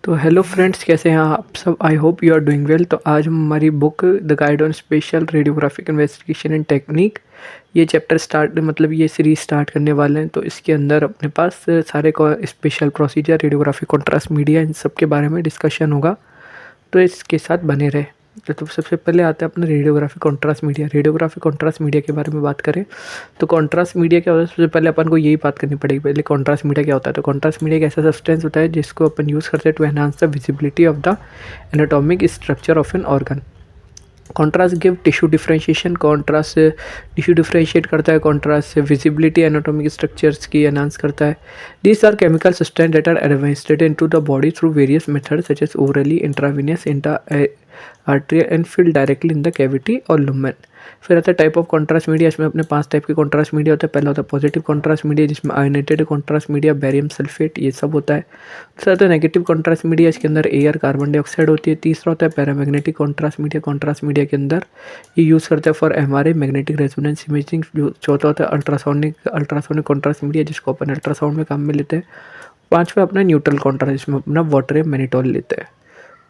तो hello friends, कैसे हैं आप सब। I hope you are doing well. तो आज हम हमारी book the guide on special radiographic investigation and technique ये चैप्टर स्टार्ट मतलब ये सीरीज स्टार्ट करने वाले हैं। तो इसके अंदर अपने पास सारे special procedure, radiographic contrast media, इन सब के बारे में डिस्कशन होगा। तो इसके साथ बने रहे। तो सबसे पहले आते हैं अपने radiography contrast media. Radiography contrast media के बारे में बात करें तो कॉन्ट्रास्ट मीडिया क्या होता है, सबसे पहले अपन को यही बात करनी पड़ेगी पहले कॉन्ट्रास्ट मीडिया क्या होता है। तो कॉन्ट्रास्ट मीडिया एक ऐसा सब्सटेंस होता है जिसको अपन यूज़ करते हैं to enhance the visibility of the anatomic structure of an organ. Contrast give tissue differentiation, contrast tissue differentiate करता है, कॉन्ट्रास्ट विजिबिलिटी एनाटॉमिक स्ट्रक्चर्स की एनहांस करता है। These are chemical substance that are administered into the body through various methods such as orally, intravenous, intra arterial and fill directly in the cavity और lumen. फिर आता है type of contrast media. इसमें अपने 5 type के contrast media होता है। पहला होता है पॉजिटिव कॉन्ट्रास्ट मीडिया जिसमें आयोनेटेड कॉन्ट्रास्ट मीडिया, बैरियम सल्फेट, ये सब होता है। दूसरा होता है नेगेटिव कॉन्ट्रास्ट मीडिया, इसके अंदर एयर, कार्बन डाइऑक्साइड होती है। तीसरा होता है paramagnetic contrast media. Contrast media के अंदर ये यूज़ करते हैं for MRI, magnetic resonance imaging. जो चौथा होता है अल्ट्रासोनिक कॉन्ट्रास्ट मीडिया जिसको अपन अल्ट्रासाउंड में काम में लेते हैं। पांचवा अपना न्यूट्रल कॉन्ट्रास्ट जिसमें अपना वाटर या मैनिटोल लेते हैं।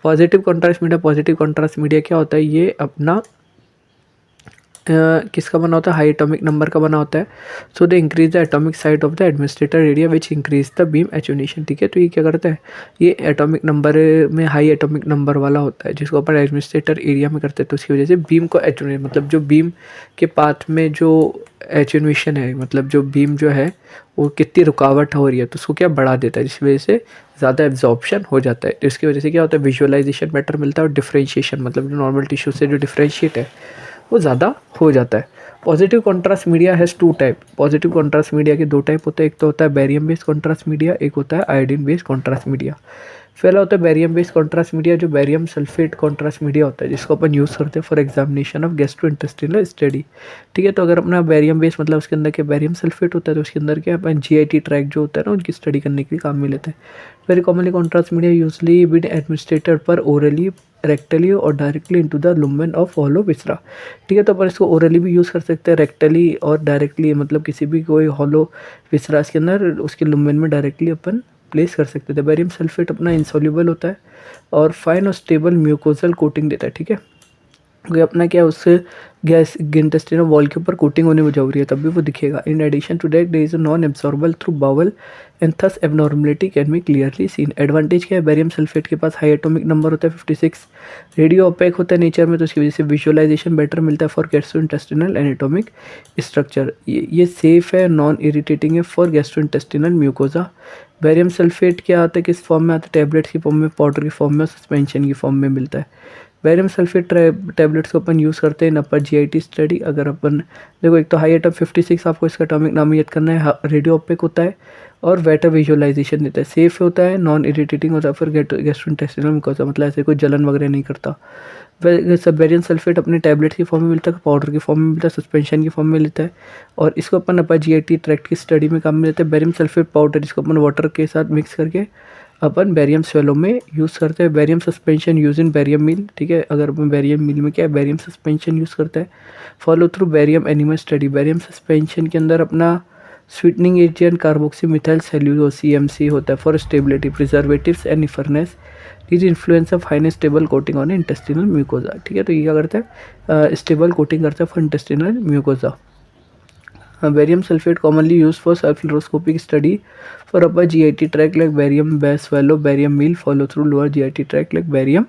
पॉजिटिव कॉन्ट्रास्ट मीडिया क्या होता है, ये अपना किसका बना होता है, हाई एटॉमिक नंबर का बना होता है। So they increase the atomic size of the administrator area which increase the beam attenuation. ठीक है, तो ये क्या करता है, ये एटॉमिक नंबर में हाई एटॉमिक नंबर वाला होता है जिसको अपन एडमिनिस्ट्रेटर एरिया में करते हैं। तो उसकी वजह से बीम को एजुनेट मतलब जो बीम के पाथ में जो एजुनेशन है, मतलब जो बीम जो है वो कितनी रुकावट हो रही है तो उसको क्या बढ़ा देता है, जिसकी वजह से ज़्यादा एब्जॉर्प्शन हो जाता है। तो इसकी वजह से क्या होता है, विजुअलाइजेशन बेटर मिलता है और डिफ्रेंशिएशन मतलब जो नॉर्मल टिश्यू से जो डिफ्रेंशिएट है वो ज़्यादा हो जाता है। Positive contrast media has 2 type. Positive contrast media के 2 टाइप होते हैं। एक तो होता है बैरियम बेस्ड कॉन्ट्रास्ट मीडिया, एक होता है आयोडीन बेस्ड कॉन्ट्रास्ट मीडिया। पहला होता है बैरियम बेस्ड कॉन्ट्रास्ट मीडिया, जो बैरियम सल्फेट कॉन्ट्रास्ट मीडिया होता है जिसको अपन यूज़ करते हैं for examination of gastrointestinal study. ठीक है, तो अगर अपना बैरियम बेस्ड मतलब उसके अंदर क्या बैरियम सल्फेट होता है तो उसके अंदर क्या अपन जीआईटी ट्रैक जो होता है ना उनकी स्टडी करने के लिए काम में लेते हैं। Very commonly contrast media usually been administered per orally, rectally और directly into the lumen of hollow viscera. ठीक है, तो अपन इसको ओरली भी यूज़ कर सकते हैं, रेक्टली और डायरेक्टली मतलब किसी भी कोई हॉलो विसरास के अंदर उसके लुमेन में डायरेक्टली अपन प्लेस कर सकते थे। बैरियम सल्फेट अपना इंसॉल्युबल होता है और फाइन और स्टेबल म्यूकोजल कोटिंग देता है। ठीक है, क्योंकि अपना क्या है उससे गैस इंटेस्टाइनल वॉल के ऊपर कोटिंग होने जरूरी है तब भी वो दिखेगा। In addition to that there is a non absorbable through bowel and thus abnormality can be clearly seen. Advantage क्या है, बैरियम सल्फेट के पास हाई एटॉमिक नंबर होता है 56, रेडियो ओपेक होता है नेचर में तो उसकी वजह से विजुअलाइजेशन बेटर मिलता है फॉर गैस्ट्रोइंटेस्टिनल एनाटॉमिक स्ट्रक्चर। ये सेफ है, नॉन इरिटेटिंग है for gastrointestinal mucosa. Barium sulphate क्या आता है, किस फॉर्म में आता है, टैबलेट्स की फॉर्म में, पाउडर की फॉर्म में, सस्पेंशन की फॉर्म में मिलता है। बैरियम सल्फेट टैबलेट्स को अपन यूज़ करते हैं इन अपर जीआईटी स्टडी। अगर अपन देखो, एक तो हाई एटम 56 आपको इसका एटॉमिक नाम याद करना है, रेडियो ओपेक होता है और बेटर विजुअलाइजेशन देता है, सेफ होता है, नॉन इरिटेटिंग होता है, फिर गैस्ट्रोइंटेस्टिनल म्यूकोसा मतलब ऐसे कोई जलन वगैरह नहीं करता। बैरियम सल्फेट अपने टैबलेट की फॉर्म में मिलता है, पाउडर की फॉर्म में मिलता है, सस्पेंशन की फॉर्म में लेता है और इसको अपन अपर जीआईटी ट्रैक्ट की स्टडी में काम में लेते हैं। बैरियम सल्फेट पाउडर इसको अपन वाटर के साथ मिक्स करके अपन बैरियम स्वेलो में यूज़ करते हैं। Barium suspension use in barium meal. ठीक है, अगर अपन बैरियम मील में क्या है, बैरियम सस्पेंशन यूज़ करता है। Follow through barium animal study. Barium suspension के अंदर अपना sweetening agent carboxy methyl cellulose CMC होता है for stability, preservatives and furnace is influence of high stable coating on intestinal mucosa. ठीक है, तो ये क्या करता है, स्टेबल कोटिंग करता है for intestinal mucosa. Barium sulphate commonly use for fluoroscopic study for upper GIT track like barium base swallow, barium meal follow through lower GIT track like barium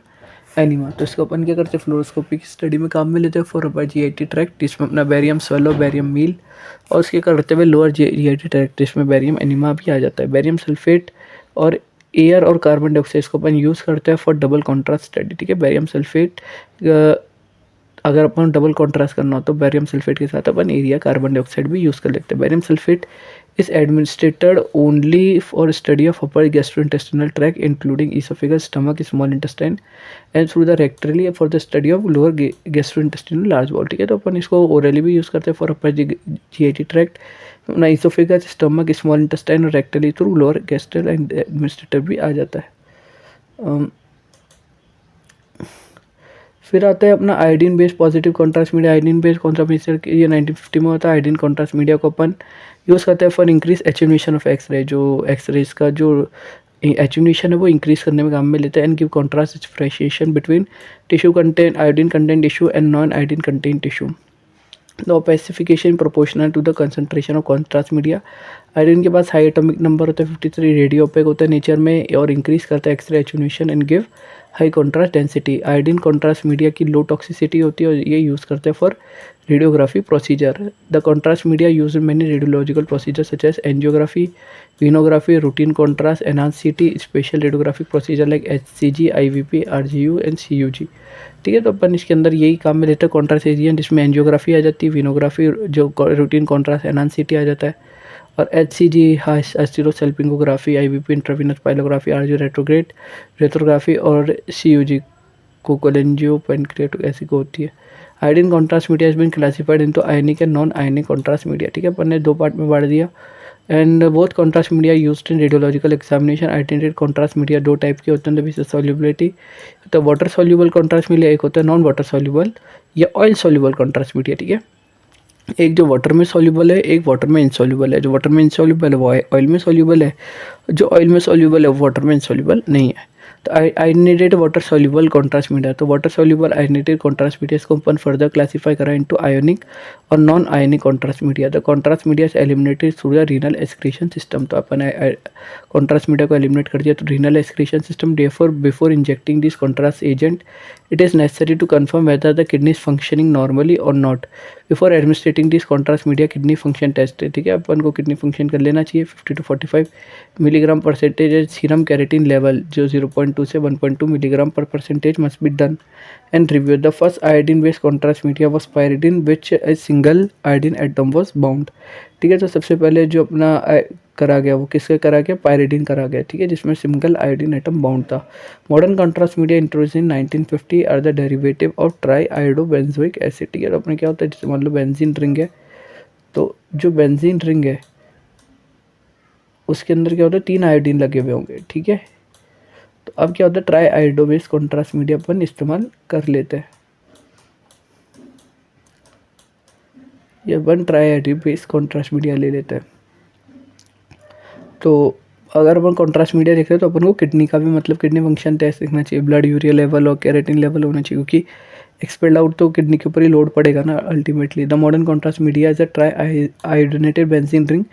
enema. तो इसको अपन क्या करते हैं, फ्लोरोस्कोपिक स्टडी में काम में लेते हैं फॉर अपर जीआईटी ट्रैक जिसमें अपना बैरियम स्वेलो, बैरियम मील और उसके करते हुए लोअर जीआईटी ट्रैक जिसमें बैरियम एनिमा भी आ जाता है। बैरियम सल्फेट और एयर और कार्बन डाइऑक्साइड को अपन यूज़ करते हैं फॉर डबल कॉन्ट्रास्ट स्टडी। ठीक है, बैरियम सल्फेट अगर अपन डबल कॉन्ट्रास्ट करना हो तो बैरियम सल्फेट के साथ अपन एरिया कार्बन डाइऑक्साइड भी यूज़ कर लेते हैं। Barium sulphate is administrated only for study of upper gastrointestinal track including oesophagus, stomach, small intestine and through the रेक्टली for the study of lower gastrointestinal large ball. ठीक है, तो अपन इसको orally भी use करते हैं फॉर अपर जीआईटी ट्रैक्ट, अपना oesophagus, stomach, small intestine और rectally through lower gastral end administrator भी आ जाता है। फिर आता है अपना iodine based positive contrast media. Iodine based contrast media ये 1950 में होता है। आयोडीन कॉन्ट्रास्ट मीडिया को अपन यूज़ करते हैं for increase attenuation of x-ray. जो एक्सरेज का जो एट्यूनेशन है वो इंक्रीज करने में काम में लेते हैं, and give contrast differentiation between tissue content iodine content tissue and non iodine content tissue. The opacification proportional to the concentration of contrast media. Iodine के पास हाई एटॉमिक नंबर होता है 53, रेडियो ओपेक होता है नेचर में और increase करता है x-ray attenuation and give high contrast density. Iodine contrast media की लो टॉक्सिसिटी होती है और ये यूज़ करते हैं for radiography procedure. The contrast media use in many radiological procedure such as angiography, venography, routine contrast, enhanced CT, special radiographic procedure like HCG, IVP, RGU and CUG। ठीक है, तो अपन इसके अंदर यही काम में लेते हैं कॉन्ट्रास्ट एरियन, जिसमें एंजियोग्राफी आ जाती है, विनोग्राफी जो रूटीन कॉन्ट्रास्ट एनहांस CT आ जाता है, और HCG hysterosalpingography, IVP intravenous pyelography, RGU retrograde retrography और CUG कोकोलेंजियो पेनक्रियाटिक ऐसी को होती है। Iodine contrast media has been classified into ionic and non ionic contrast media. ठीक है, अपन ने 2 पार्ट में बांट दिया। And both contrast media used in radiological examination. Identified contrast media 2 type के होते हैं, विशेष सॉल्युबिलिटी। तो वाटर सॉल्युबल कॉन्ट्रास्ट मीडिया एक होता है नॉन वाटर सॉल्युबल या ऑयल सॉल्युबल कॉन्ट्रास्ट मीडिया। ठीक है, एक जो वाटर में सॉल्युबल है, एक वाटर में इनसॉल्युबल है। जो वाटर में इनसॉल्युबल है वो ऑयल में सॉल्युबल है, जो ऑयल में सॉल्युबल है वो वाटर में इनसॉल्युबल नहीं है। तो iodinated water soluble contrast media, तो water soluble iodinated contrast media इसको अपन फर्दर क्लासीफाई करा इनटू आयोनिक और non ionic contrast media. The contrast media is eliminated through the renal excretion system. तो अपन कॉन्ट्रास्ट मीडिया को एलिमिनेट कर दिया तो renal excretion system. Therefore before injecting this contrast agent it is necessary to confirm whether the kidney is functioning normally or not before administering this contrast media kidney function test। ठीक है, अपन को kidney function कर लेना चाहिए। 50 to 45 milligram percentage serum keratin level जो 0.2 से 1.2 milligram पर percentage must be done and review. The first iodine based contrast media was pyridine which a single iodine atom was bound. ठीक है, तो सबसे पहले जो अपना करा गया वो किसके करा गया, पायरिडीन करा गया। ठीक है, जिसमें सिंगल आयोडीन एटम बाउंड था। Modern contrast media introduce in 1950 are the derivative of tri iodo benzoic acid. ठीक है, तो अपने क्या होता है, जैसे मान लो बेंजीन रिंग है, तो जो बेंजीन रिंग है उसके अंदर क्या होता है, 3 आयोडीन लगे हुए होंगे। ठीक है, तो अब क्या होता है, tri iodo based contrast media अपन इस्तेमाल कर लेते हैं। या 1 tri iodo based contrast media ले लेते हैं। तो अगर अपन कॉन्ट्रास्ट मीडिया देख रहे हैं तो अपन को किडनी का भी मतलब किडनी फंक्शन टेस्ट देखना चाहिए, ब्लड यूरिया लेवल और कैरेटिन लेवल होना चाहिए, क्योंकि एक्सपेल्ड आउट तो किडनी के ऊपर ही लोड पड़ेगा ना ultimately. The modern contrast media is a try iodinated benzene ring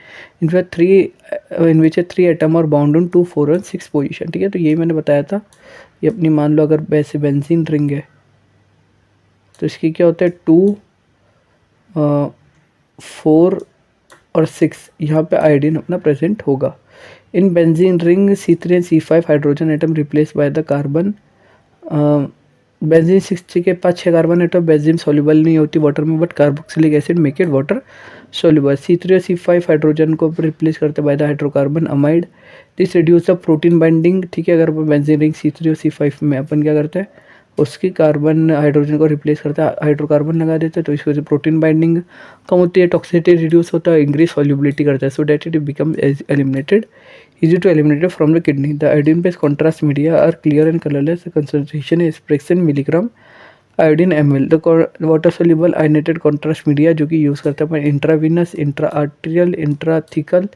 in which 3 atom और बाउंड ऑन 2, 4 और 6 पोजिशन। ठीक है, तो यही मैंने बताया था। ये अपनी मान लो अगर वैसे बेंजीन रिंग है तो इसकी क्या होता है, 2, 4 और 6 यहाँ पे आयोडीन अपना प्रेजेंट होगा। इन benzene ring C3 and C5 hydrogen atom replace by the carbon. Benzene 6 के पास 6 कार्बन एटम, बेंजीन सॉल्युबल नहीं होती वाटर में but carboxylic acid make it water soluble. C3 और C5 हाइड्रोजन को रिप्लेस करते by the hydrocarbon amide. This reduce the protein binding. ठीक है, अगर बेंजीन रिंग C3 और C5 में अपन क्या करते हैं, उसकी कार्बन हाइड्रोजन को रिप्लेस करता है, हाइड्रोकार्बन लगा देते हैं, तो इसकी वजह से प्रोटीन बाइंडिंग कम होती है, टॉक्सिसिटी रिड्यूस होता है, इंक्रीज सॉल्युबिलिटी करता है, so that it become eliminated easy to eliminate from the kidney. The iodine based contrast media are clear and colorless. The concentration is expressed in milligram iodine ml. The water soluble ionated contrast media जो कि use करते हैं अपन intravenous, intra arterial, intrathecal,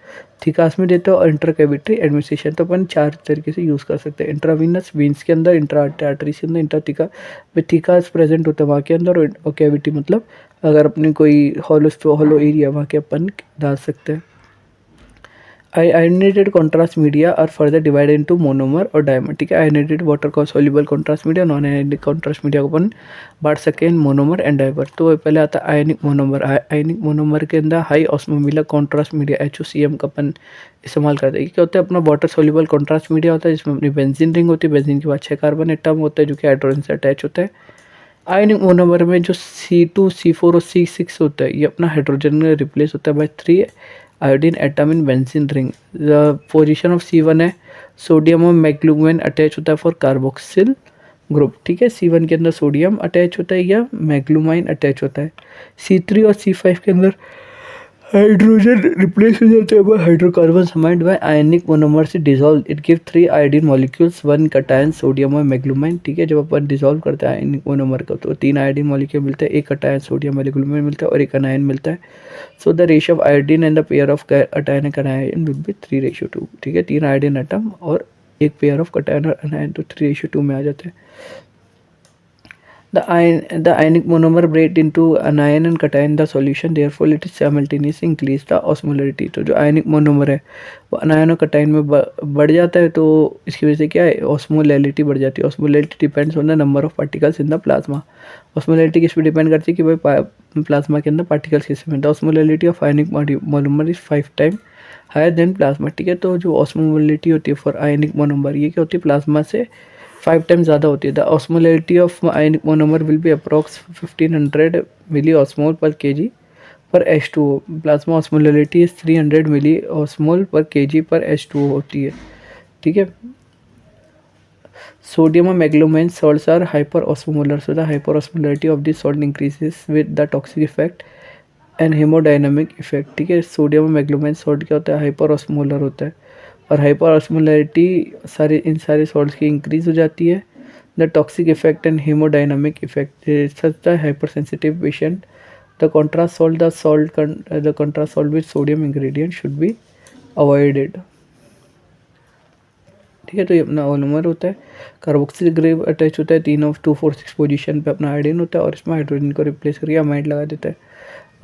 थिकास में देते हैं, और इंट्राकैविटरी administration. तो अपन 4 तरीके से यूज़ कर सकते हैं। इंट्रावीनस वेंस के अंदर, इंट्रा आर्टरीज के अंदर, इंट्राथिका में थिकास प्रेजेंट होता है वहाँ के अंदर, और कैविटी मतलब अगर अपनी कोई हॉलो एरिया वहाँ के अपन डाल सकते हैं। Iodinated contrast media are further divided into monomer और डायमर। ठीक है, आयोडीनेटेड वाटर का soluble contrast media, non iodinated contrast media को अपन बांट सके इन मोनोमर एंड डायमर। तो पहले आता है आयनिक मोनोमर। आयनिक मोनोमर के अंदर हाई ऑस्मोमिला कॉन्ट्रास्ट मीडिया HOCM का अपन इस्तेमाल करते हैं। क्या होता है, अपना वाटर सॉल्युबल कॉन्ट्रास्ट मीडिया होता है जिसमें अपनी बेंजीन रिंग होती है, बेंजीन के बाद 6 कार्बन एटम होता है जो कि हाइड्रोजन से अटैच होता है। आयनिक मोनोमर में जो C2, C4 और C6 होता है, ये अपना हाइड्रोजन में रिप्लेस होता है by 3 iodine atom in benzene ring. The position of C1 है सोडियम और मैग्लूमेन अटैच होता है फॉर कार्बोक्सिल ग्रुप। ठीक है, C1 के अंदर सोडियम अटैच होता है या मैग्लूमाइन अटैच होता है। C3 और C5 के अंदर हाइड्रोजन रिप्लेस हो जाता है बाय हाइड्रोकार्बन समाइड बाय आयनिक मोनोमर से dissolve. It give 3 iodine molecules, 1 cation sodium और मैग्लूमाइन। ठीक है, जब अपन डिसॉल्व करते हैं आयनिक मोनोमर को तो 3 आयोडीन मॉलिक्यूल मिलते हैं, 1 कटायन सोडियम मैग्लूमाइन मिलता है और 1 अनायन मिलता है। So the ratio of iodine and the pair of अटायन एंड अनायन विल बी 3:2। ठीक है, 3 आयोडीन एटम और एक पेयर ऑफ कटायन और अनायन, तो 3:2 में आ जाते हैं। The ionic monomer break into anion and cation the solution, therefore it is simultaneously increase the osmolarity। तो जो आयनिक मोनोमर है वो अनायन और कटायन में बढ़ जाता है, तो इसकी वजह से क्या है, ऑस्मोलैरिटी बढ़ जाती है। Osmolarity depends on the number of particles in the plasma. Osmolarity किस पे डिपेंड करती है कि भाई प्लाज्मा के अंदर पार्टिकल्स किस में। The osmolarity of ionic monomer is 5 time higher than plasma, ठीक है। तो जो ऑस्मोलैरिटी होती है फॉर आयनिक मोनोमर, ये क्या होती है, प्लाज्मा से 5 टाइम ज़्यादा होती है। The osmolarity of ionic monomer will be approx 1500 milli osmol per KG per H2O। Plasma osmolarity is 300 milli osmol per KG per H2O होती है, ठीक है। Sodium and meglumine salts are hyperosmolar, so the hyperosmolarity of this salt increases with the toxic effect and hemodynamic effect, ठीक है। Sodium और मैग्लोमाइन salt क्या होता है, हाइपर ऑस्मोलर होता है, और हाइपर ऑस्मोलैरिटी इन सारे सॉल्ट्स की इंक्रीज हो जाती है। The toxic effect and haemodynamic effect such the hyper sensitive patient the contrast salt with sodium ingredient should be avoided, ठीक है। तो ये अपना ओनोमर होता है। कार्बोक्सिल ग्रुप अटैच होता है 3 of 246 पोजीशन पे अपना आयोडीन होता है, और इसमें हाइड्रोजन को रिप्लेस करके अमाइड लगा देता है।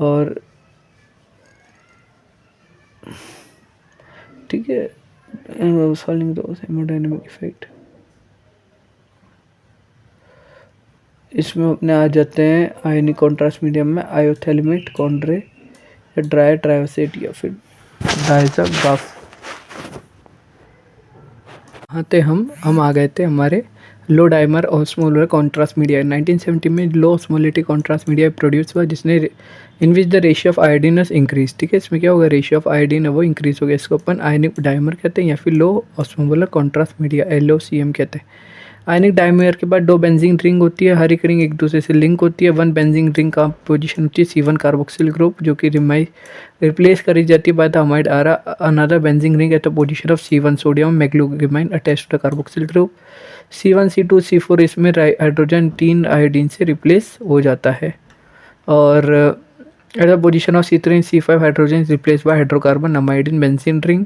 और ठीक है, सॉल्विंग द हेमोडायनामिक इफेक्ट, इसमें अपने आ जाते हैं आयनिक कॉन्ट्रास्ट मीडियम में आयोथैलेमेट, कॉन्ड्रे या ड्राई ट्रायोसेट या फिर डायज़ाग्राफ। हाँ, तो हम आ गए थे हमारे low dimer osmolar contrast media. 1970 में low osmolality contrast media produce हुआ, जिसने in which the ratio of iodine increase, ठीक है। इसमें क्या होगा, रेशियो ऑफ आयोडीन है वो इंक्रीज हो गया। इसको अपन आयनिक डाइमर कहते हैं या फिर लो ऑस्मोलर कॉन्ट्रास्ट मीडिया, LOCM कहते हैं। आयनिक डायमर के बाद 2 बेंजीन रिंग होती है, हर एक रिंग एक दूसरे से लिंक होती है। 1 बेंजीन रिंग का पोजीशन होती है C1 कार्बोक्सिल ग्रुप, जो कि रिप्लेस करी जाती है बाय द अमाइड आरा। Another benzene ring at the position of C1 sodium meglumine attached to the carboxyl group. C1 C2 C4 इसमें हाइड्रोजन 3 आयोडीन से रिप्लेस हो जाता है। और at the position of C3 C5 hydrogen replace by hydrocarbon amide in benzene ring.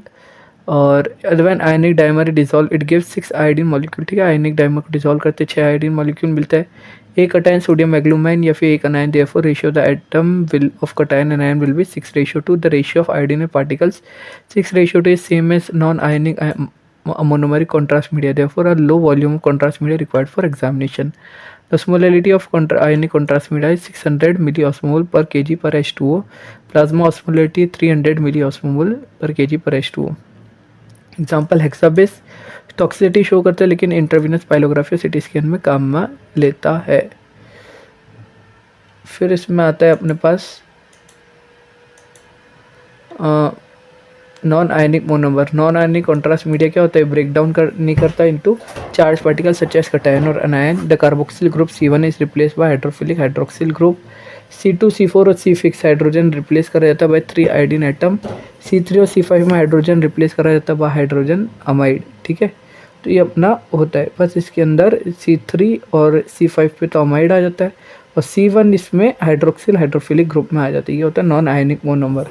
और when ionic dimer dissolve it gives 6 iodine molecule, ठीक है। आयनिक dimer को डिसॉल्व करते 6 आयोडीन मॉलिक्यूल मिलता है। एक कटायन सोडियम मैग्लोमाइन या फिर एक anion, therefore ratio of the atom will of cation and ion will be 6:2। The ratio of iodine particles 6:2 is same as non ionic monomeric contrast media, therefore a low volume of contrast media required for examination. The osmolality of ionic contrast media is 600 milliosmol per kg per H2O. Plasma osmolality 300 milliosmol per kg per H2O. Example हेक्साबेस toxicity show करता है, लेकिन intravenous pyelography CT scan में काम में लेता है। फिर इसमें आता है अपने पास non ionic monomer. Non ionic contrast media क्या होता है, ब्रेक डाउन नहीं करता into charge particle such as cation और anion. The carboxyl group C1 is replace by hydrophilic hydroxyl group. C2 C4 और C6 हाइड्रोजन रिप्लेस करा जाता है बाय 3 आयोडीन एटम। C3 और C5 में हाइड्रोजन रिप्लेस करा जाता है बाय हाइड्रोजन अमाइड, ठीक है। तो ये अपना होता है, बस इसके अंदर C3 और C5 पे तो अमाइड आ जाता है, और C1 इसमें हाइड्रोक्सिल हाइड्रोफिलिक ग्रुप में आ जाता है। ये होता है non ionic monomer.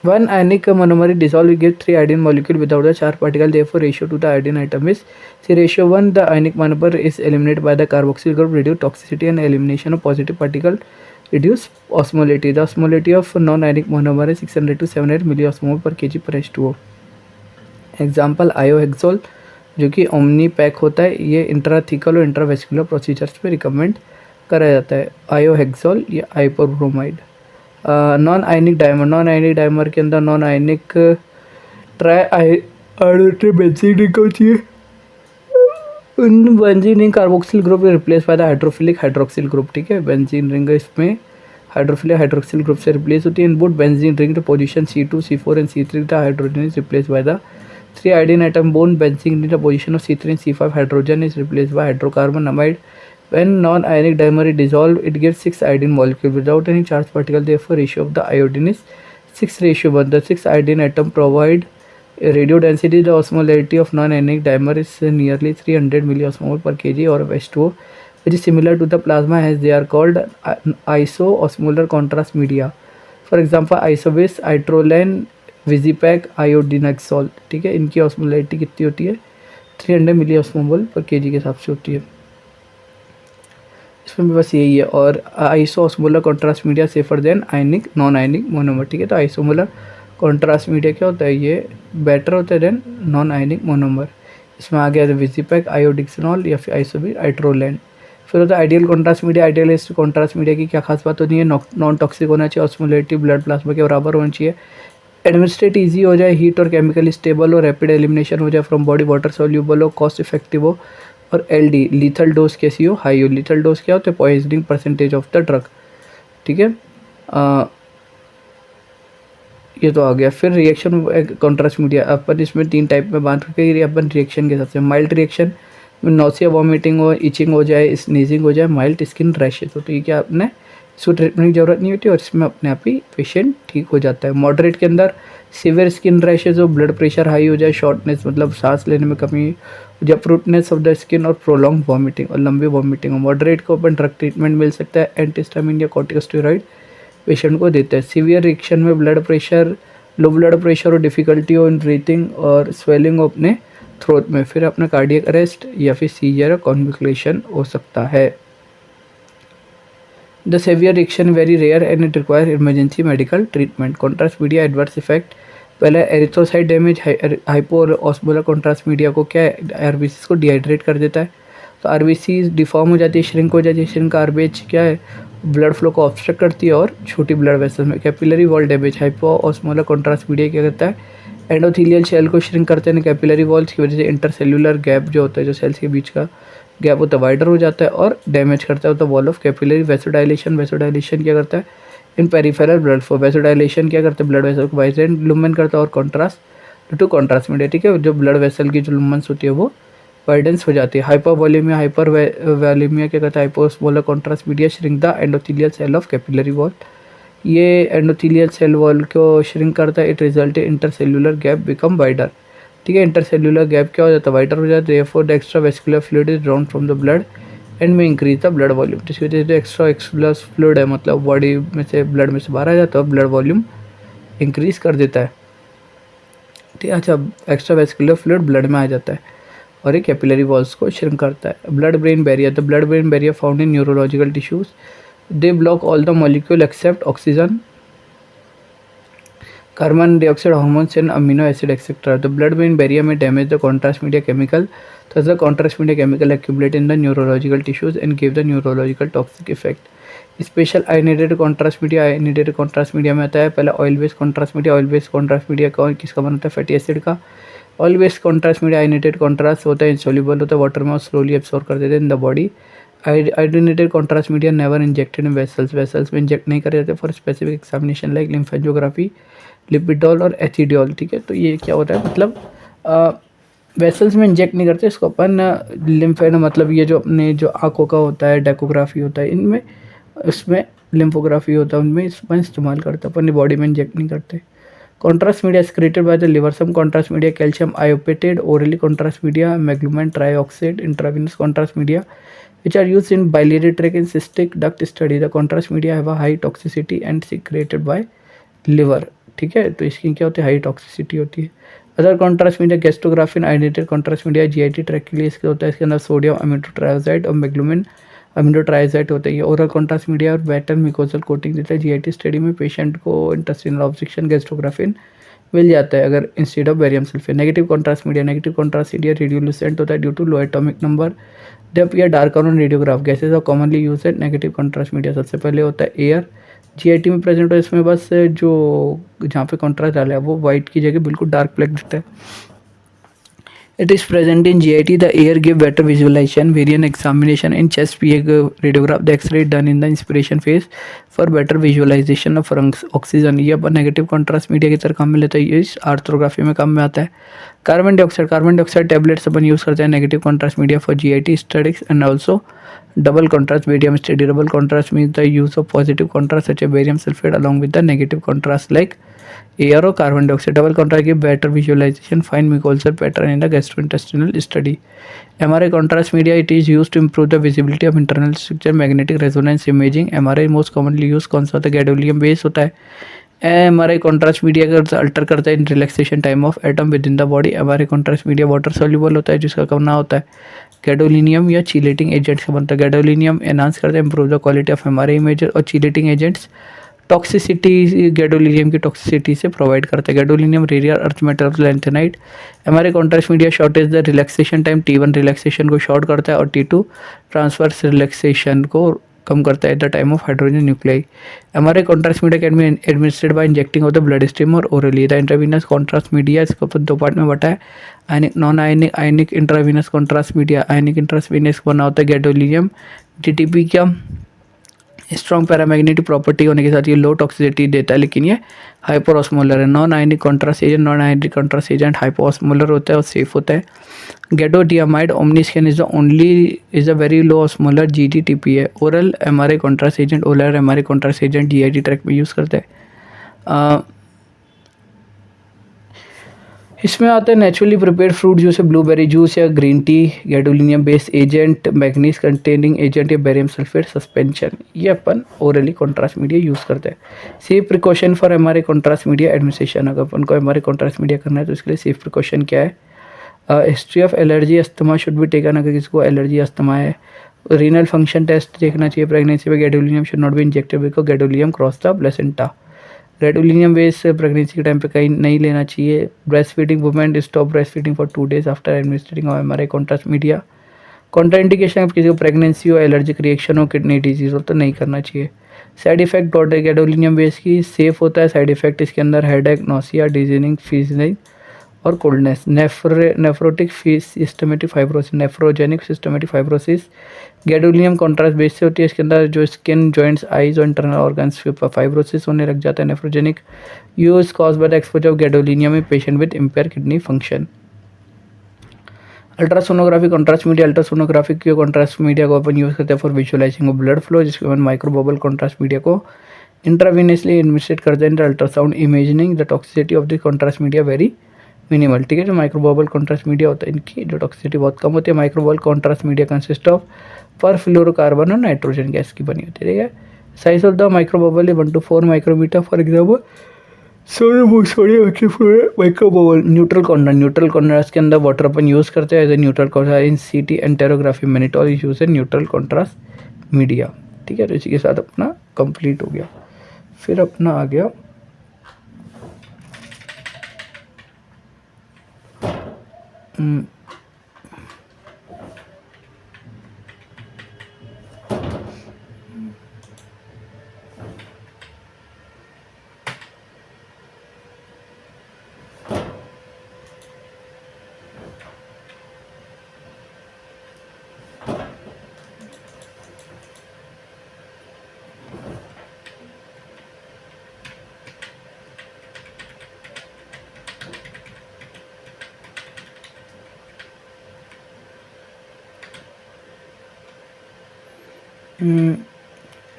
One ionic monomer is dissolved, we get 3 iodine molecule without the charge particle, therefore ratio to the iodine atom is say ratio 1. The ionic monomer is eliminated by the carboxyl group, reduce toxicity and elimination of positive particle, reduce osmolality. The osmolality of non-ionic monomer is 600 to 700 milliosmol per kg per H2O. Example iohexol, जो कि omni pack होता है, ये intrathecal और intravascular procedures पे recommend करा जाता है, आयोहेक्सोल या आइपोब्रोमाइड। Non ionic dimer, non ionic dimer के अंदर non ionic tri benzene ring होती है। Benzene ring carboxyl group replace by the hydrophilic hydroxyl group, ठीक है। बेंजीन रिंग इसमें हाइड्रोफिलिक हाइड्रोक्सिल ग्रुप से रिप्लेस होती है। In both benzene ring the position C2 C4 and C3 the hydrogen is replace by the 3 iodine atom bone benzene in the position of C3 and C5 hydrogen is replaced by hydrocarbon amide. When non-ionic dimer is dissolved, it gives 6 iodine molecule without any charge particle. Therefore, ratio of the iodine is 6:1. The 6 iodine atom provide a radio density. The osmolarity of non-ionic dimer is nearly 300 milliosmol per kg or H2O, which is similar to the plasma, as they are called iso-osmolar contrast media. For example, isobase, itrolen, विजीपैक, आयोडीनक्सॉल, ठीक है। इनकी osmolarity कितनी होती है? 300 मिली ऑस्मोमोल पर KG के हिसाब से होती है। इसमें भी बस यही है। और iso osmolar contrast media safer than ionic non ionic monomer, ठीक है। तो आइसोमोलर कॉन्ट्रास्ट मीडिया क्या होता है? ये बेटर होता है देन नॉन आयनिक मोनोमर। इसमें आ गया विजीपैक, आयोडिक्सिनॉल या फिर आइसोबी आइट्रोलैंड। फिर होता है ideal contrast media. Idealist contrast media की क्या खास बात होती है? नॉन टॉक्सिक होना चाहिए, ऑस्मोलैरिटी ब्लड प्लाज्मा के बराबर होनी चाहिए, एडमिनिस्ट्रेट ईजी हो जाए, हीट और केमिकली स्टेबल हो, रैपिड एलिमिनेशन हो जाए फ्रॉम बॉडी, वाटर सोल्यूबल हो, कॉस्ट इफेक्टिव हो, और एलडी लीथल डोज कैसी हो? हाई हो। लीथल डोज क्या होता है? Poisoning percentage of the drug, ठीक है। ये तो आ गया। फिर रिएक्शन कॉन्ट्रास्ट मीडिया अपन इसमें 3 टाइप में बांट के अपन रिएक्शन के हिसाब से। माइल्ड रिएक्शन में नौसिया, वॉमिटिंग हो, इचिंग हो जाए, स्नीजिंग हो जाए, माइल्ड स्किन रैशेज हो, तो ये क्या आपने इसको ट्रीटमेंट की जरूरत नहीं होती और इसमें अपने आप ही पेशेंट ठीक हो जाता है। मॉडरेट के अंदर सीवियर स्किन रैशेज हो, ब्लड प्रेशर हाई हो जाए, शॉर्टनेस मतलब सांस लेने में कमी हो जाए, फ्रूटनेस ऑफ द स्किन और प्रोलॉन्ग वॉमिटिंग और लंबी वॉमिटिंग हो। मॉडरेट को अपन ड्रग ट्रीटमेंट मिल सकता है, एंटीहिस्टामिन या कॉर्टिकोस्टेरॉइड पेशेंट को देते हैं। सीवियर रिएक्शन में blood pressure, low blood pressure और डिफ़िकल्टी हो इन ब्रीथिंग और स्वेलिंग हो अपने थ्रोट में, फिर अपना कार्डियक अरेस्ट या फिर सीजर कॉन्विकुलेशन हो सकता है। The severe reaction very rare and it require emergency medical treatment. Contrast media adverse effect, पहले erythrocyte damage, hypo osmolar contrast media को क्या आरबीसी को डिहाइड्रेट कर देता है, तो आरबीसी डिफॉर्म हो जाती है, श्रिंक हो जाती है। श्रिंक आरबीएच क्या है? ब्लड फ्लो को ऑब्स्ट्रक्ट करती है और छोटी ब्लड वेसल में। Capillary wall damage, hypo osmolar contrast media क्या करता है? एंडोथीलियल सेल को श्रिंक करते हैं कैपिलरी वॉल्स की वजह से। इंटरसेल्यूलर गैप जो होता है, जो सेल्स के बीच का गैप वो वाइडर हो जाता है और डैमेज करता है wall of capillary. Vasodilation, vasodilation क्या करता है? इन पेरिफेरल ब्लड फ्लो। वैसोडाइलेशन क्या करता है? ब्लड वेसल को वाइडेंट लुमेन करता है और contrast due to contrast media, ठीक है। जो ब्लड वेसल की जो लुमेंस होती है वो वाइडेंस हो जाती है। हाइपरवॉलीमिया, हाइपर वॉलीमिया क्या करता है? Hypoosmolar contrast media shrink the endothelial cell of capillary wall. ये एंडोथीलियल सेल वॉल को श्रिंक करता है। It result intercellular gap become wider, ठीक है। इंटरसेल्यूलर गैप क्या हो जाता है? वाइडर हो जाता है। Therefore the extra vascular fluid is drawn from the blood and में इंक्रीज द ब्लड वॉल्यूम। जिसकी वजह से एक्स्ट्रा वेस्कुलर फ्लूइड है, मतलब बॉडी में से ब्लड में से बाहर आ जाता है और ब्लड वॉल्यूम इंक्रीज कर देता है, ठीक है। अच्छा, एक्स्ट्रा वेस्कुलर फ्लूइड ब्लड में आ जाता है और ये कैपिलरी वॉल्स को श्रिंक करता है। Blood brain barrier, the blood brain barrier found in neurological tissues, they block all the molecule except oxygen, carbon dioxide, hormones and amino acid etcetera. The blood brain barrier में damage the contrast media chemical, thus the contrast media chemical accumulate in the neurological tissues and give the neurological toxic effect. Special iodinated contrast media, iodinated contrast media में आता है पहला oil based contrast media. Oil based contrast media का किसका बनता है? Fatty acid का। Oil based contrast media iodinated contrast होता है, इंसोल्यूबल होता है वाटर में और स्लोली एब्सॉर्ब कर देते हैं in the body. Iodinated contrast media never injected in vessels, vessels में इंजेक्ट नहीं करे जाते फॉर स्पेसिफिक एग्जामिनेशन लाइक लिम्फेंजियोग्राफी, लिपिडॉल और एथिडियोल, ठीक है। तो ये क्या होता है? मतलब वेसल्स में इंजेक्ट नहीं करते इसको अपन। लिम्फेड मतलब ये जो अपने जो आंखों का होता है, डेकोग्राफी होता है, इनमें उसमें लिम्फोग्राफी होता है, उनमें इसमें इस्तेमाल करते हैं, अपनी बॉडी में इंजेक्ट नहीं करते। Contrast media secreted by the liver, some contrast media calcium iopodate, orally contrast media meglumine trioxide, intravenous contrast media which are used in biliary tract and cystic duct study. The contrast media have a high toxicity and secreted by liver, ठीक है। तो इसकी क्या होती है? High toxicity होती है। Other contrast media Gastrografin iodated contrast media GIT tract के लिए इसके होता है। इसके अंदर सोडियम अमीनोट्राइजाइड और मैग्लूमिन अमीनोट्राइजाइड होता है। ये ओरल कॉन्ट्रास्ट मीडिया और बेटर मिकोजल कोटिंग देता है। जीआईटी स्टडी में पेशेंट को इंटेस्टिनल ऑब्स्ट्रक्शन गैस्ट्रोग्राफिन मिल जाता है अगर instead of barium sulphate. Negative contrast media, negative contrast media radiolucent होता है due to low atomic number, they appear darker on radiograph. Gases are commonly used at negative contrast media. सबसे पहले होता है एयर, जीआईटी में present हो, इसमें बस जो जहाँ पे कॉन्ट्रास्ट डाला है वो वाइट की जगह बिल्कुल डार्क ब्लैक दिखता है। It is present in GIT. The air give better visualization. Variant examination in chest PA radiograph. The X-ray done in the inspiration phase for better visualization of oxygen. ये अपन negative contrast media की तरह काम में लेता है, ये इस आर्थ्रोग्राफी में काम में आता है। कार्बन डाइऑक्साइड टैबलेट्स अपन यूज़ करते हैं negative contrast media for GIT studies and also double contrast medium study. Double contrast means the use of positive contrast such A barium sulphate along with the negative contrast like air or carbon dioxide. Double contrast give better visualization, fine mucosal pattern in the gastrointestinal study. MRI contrast media, it is used to improve the visibility of internal structure. Magnetic resonance imaging, MRI most commonly used कौन सा होता है? Gadolinium base होता है MRI contrast media का alter करता है in relaxation time of atom within the body. MRI contrast media water soluble होता है, जिसका करना होता है गैडोलिनियम या चीलेटिंग एजेंट से बनता है। गैडोलिनियम एनहांस करता है, improve the quality of MRI images, और चीलेटिंग एजेंट्स टॉक्सिसिटी गैडोलिनियम की टॉक्सिसिटी से प्रोवाइड करते हैं। गैडोलिनियम रेडियर earth metal lanthanide. MRI contrast media shortens the relaxation time, T1 relaxation को शॉर्ट करता है और T2 ट्रांसफर्स रिलैक्सेशन को कम करता है at the time of hydrogen nuclei. MRI contrast media can be administered by injecting of the blood stream और orally. The intravenous contrast media इसको अपन दो पार्ट में बटा है, ionic non ionic. Ionic intravenous contrast media, ionic intravenous बना होता है गैडोलिनियम GTP का स्ट्रॉन्ग पैरामैग्नेटिक प्रॉपर्टी होने के साथ ये लो टॉक्सिसिटी देता है, लेकिन ये हाइपरऑस्मोलर है। Non ionic contrast agent, non ionic contrast agent hyperosmolar होता है और सेफ होता है। Gadodiamide Omniscan is a very low osmolar GTTP है। Oral MRI contrast agent, oral MRI contrast agent GIT tract में यूज़ करते हैं। इसमें आता है नेचुरली प्रिपेयर्ड फ्रूट जूस है, ब्लूबेरी जूस या green tea, gadolinium based agent, manganese containing agent या बेरियम सल्फेट सस्पेंशन, ये अपन ओरली कॉन्ट्रास्ट मीडिया यूज़ करते हैं। Safe precaution for MRI contrast media administration, अगर अपन को एमआरआई कॉन्ट्रास्ट मीडिया करना है तो इसके लिए सेफ प्रिकॉशन क्या है? History of allergy asthma should भी टेकन, अगर किसी को एलर्जी अस्थमा है। रीनल फंक्शन टेस्ट देखना चाहिए प्रेगनेंसी में। Gadolinium should not be injected because gadolinium cross the placenta. Gadolinium base pregnancy के टाइम पे कहीं नहीं लेना चाहिए। Breast feeding women stop breast feeding for 2 days after administrating of MRI contrast media. Contraindication, किसी को प्रेगनेंसी हो, एलर्जिक रिएक्शन हो, किडनी डिजीज हो तो नहीं करना चाहिए। साइड इफेक्ट गैडोलिनियम बेस की सेफ होता है। साइड इफेक्ट इसके अंदर हेडेक, नोसिया, डिजीनिंग, फीजनिंग और coldness. Nephrotic systematic fibrosis, nephrogenic systematic fibrosis gadolinium contrast base से होती है। इसके अंदर जो स्किन, जॉइंट्स, आइज और इंटरनल ऑर्गन्स फाइब्रोसिस होने लग जाता है। Nephrogenic use cause by the exposure of gadolinium in patient with empire kidney function. Ultrasonography contrast media, ultrasonography की कॉन्ट्रास्ट मीडिया को अपन यूज़ करते हैं for visualising of blood flow, जिसके अपन माइक्रोबबल कॉन्ट्रास्ट मीडिया को इंट्रावीनियसली एडमिनिस्ट्रेट करते हैं। Ultrasound imaging the toxicity of the contrast media very minimal, ठीक है। जो माइक्रोबबल कॉन्ट्रास्ट मीडिया होता है इनकी जो टॉक्सिसिटी बहुत कम होती है। Microbubble contrast media consist of perfluorocarbon और नाइट्रोजन गैस की बनी होती है, ठीक है। साइज ऑफ द माइक्रोबबल है 1 to 4 micrometre. For example sodium microbubble. Neutral contrast के अंदर वाटर अपन यूज़ करते हैं as a neutral contrast in CT enterography mannitol use है न्यूट्रल कॉन्ट्रास्ट मीडिया, ठीक है। तो इसी के साथ अपना कंप्लीट हो गया। फिर अपना आ गया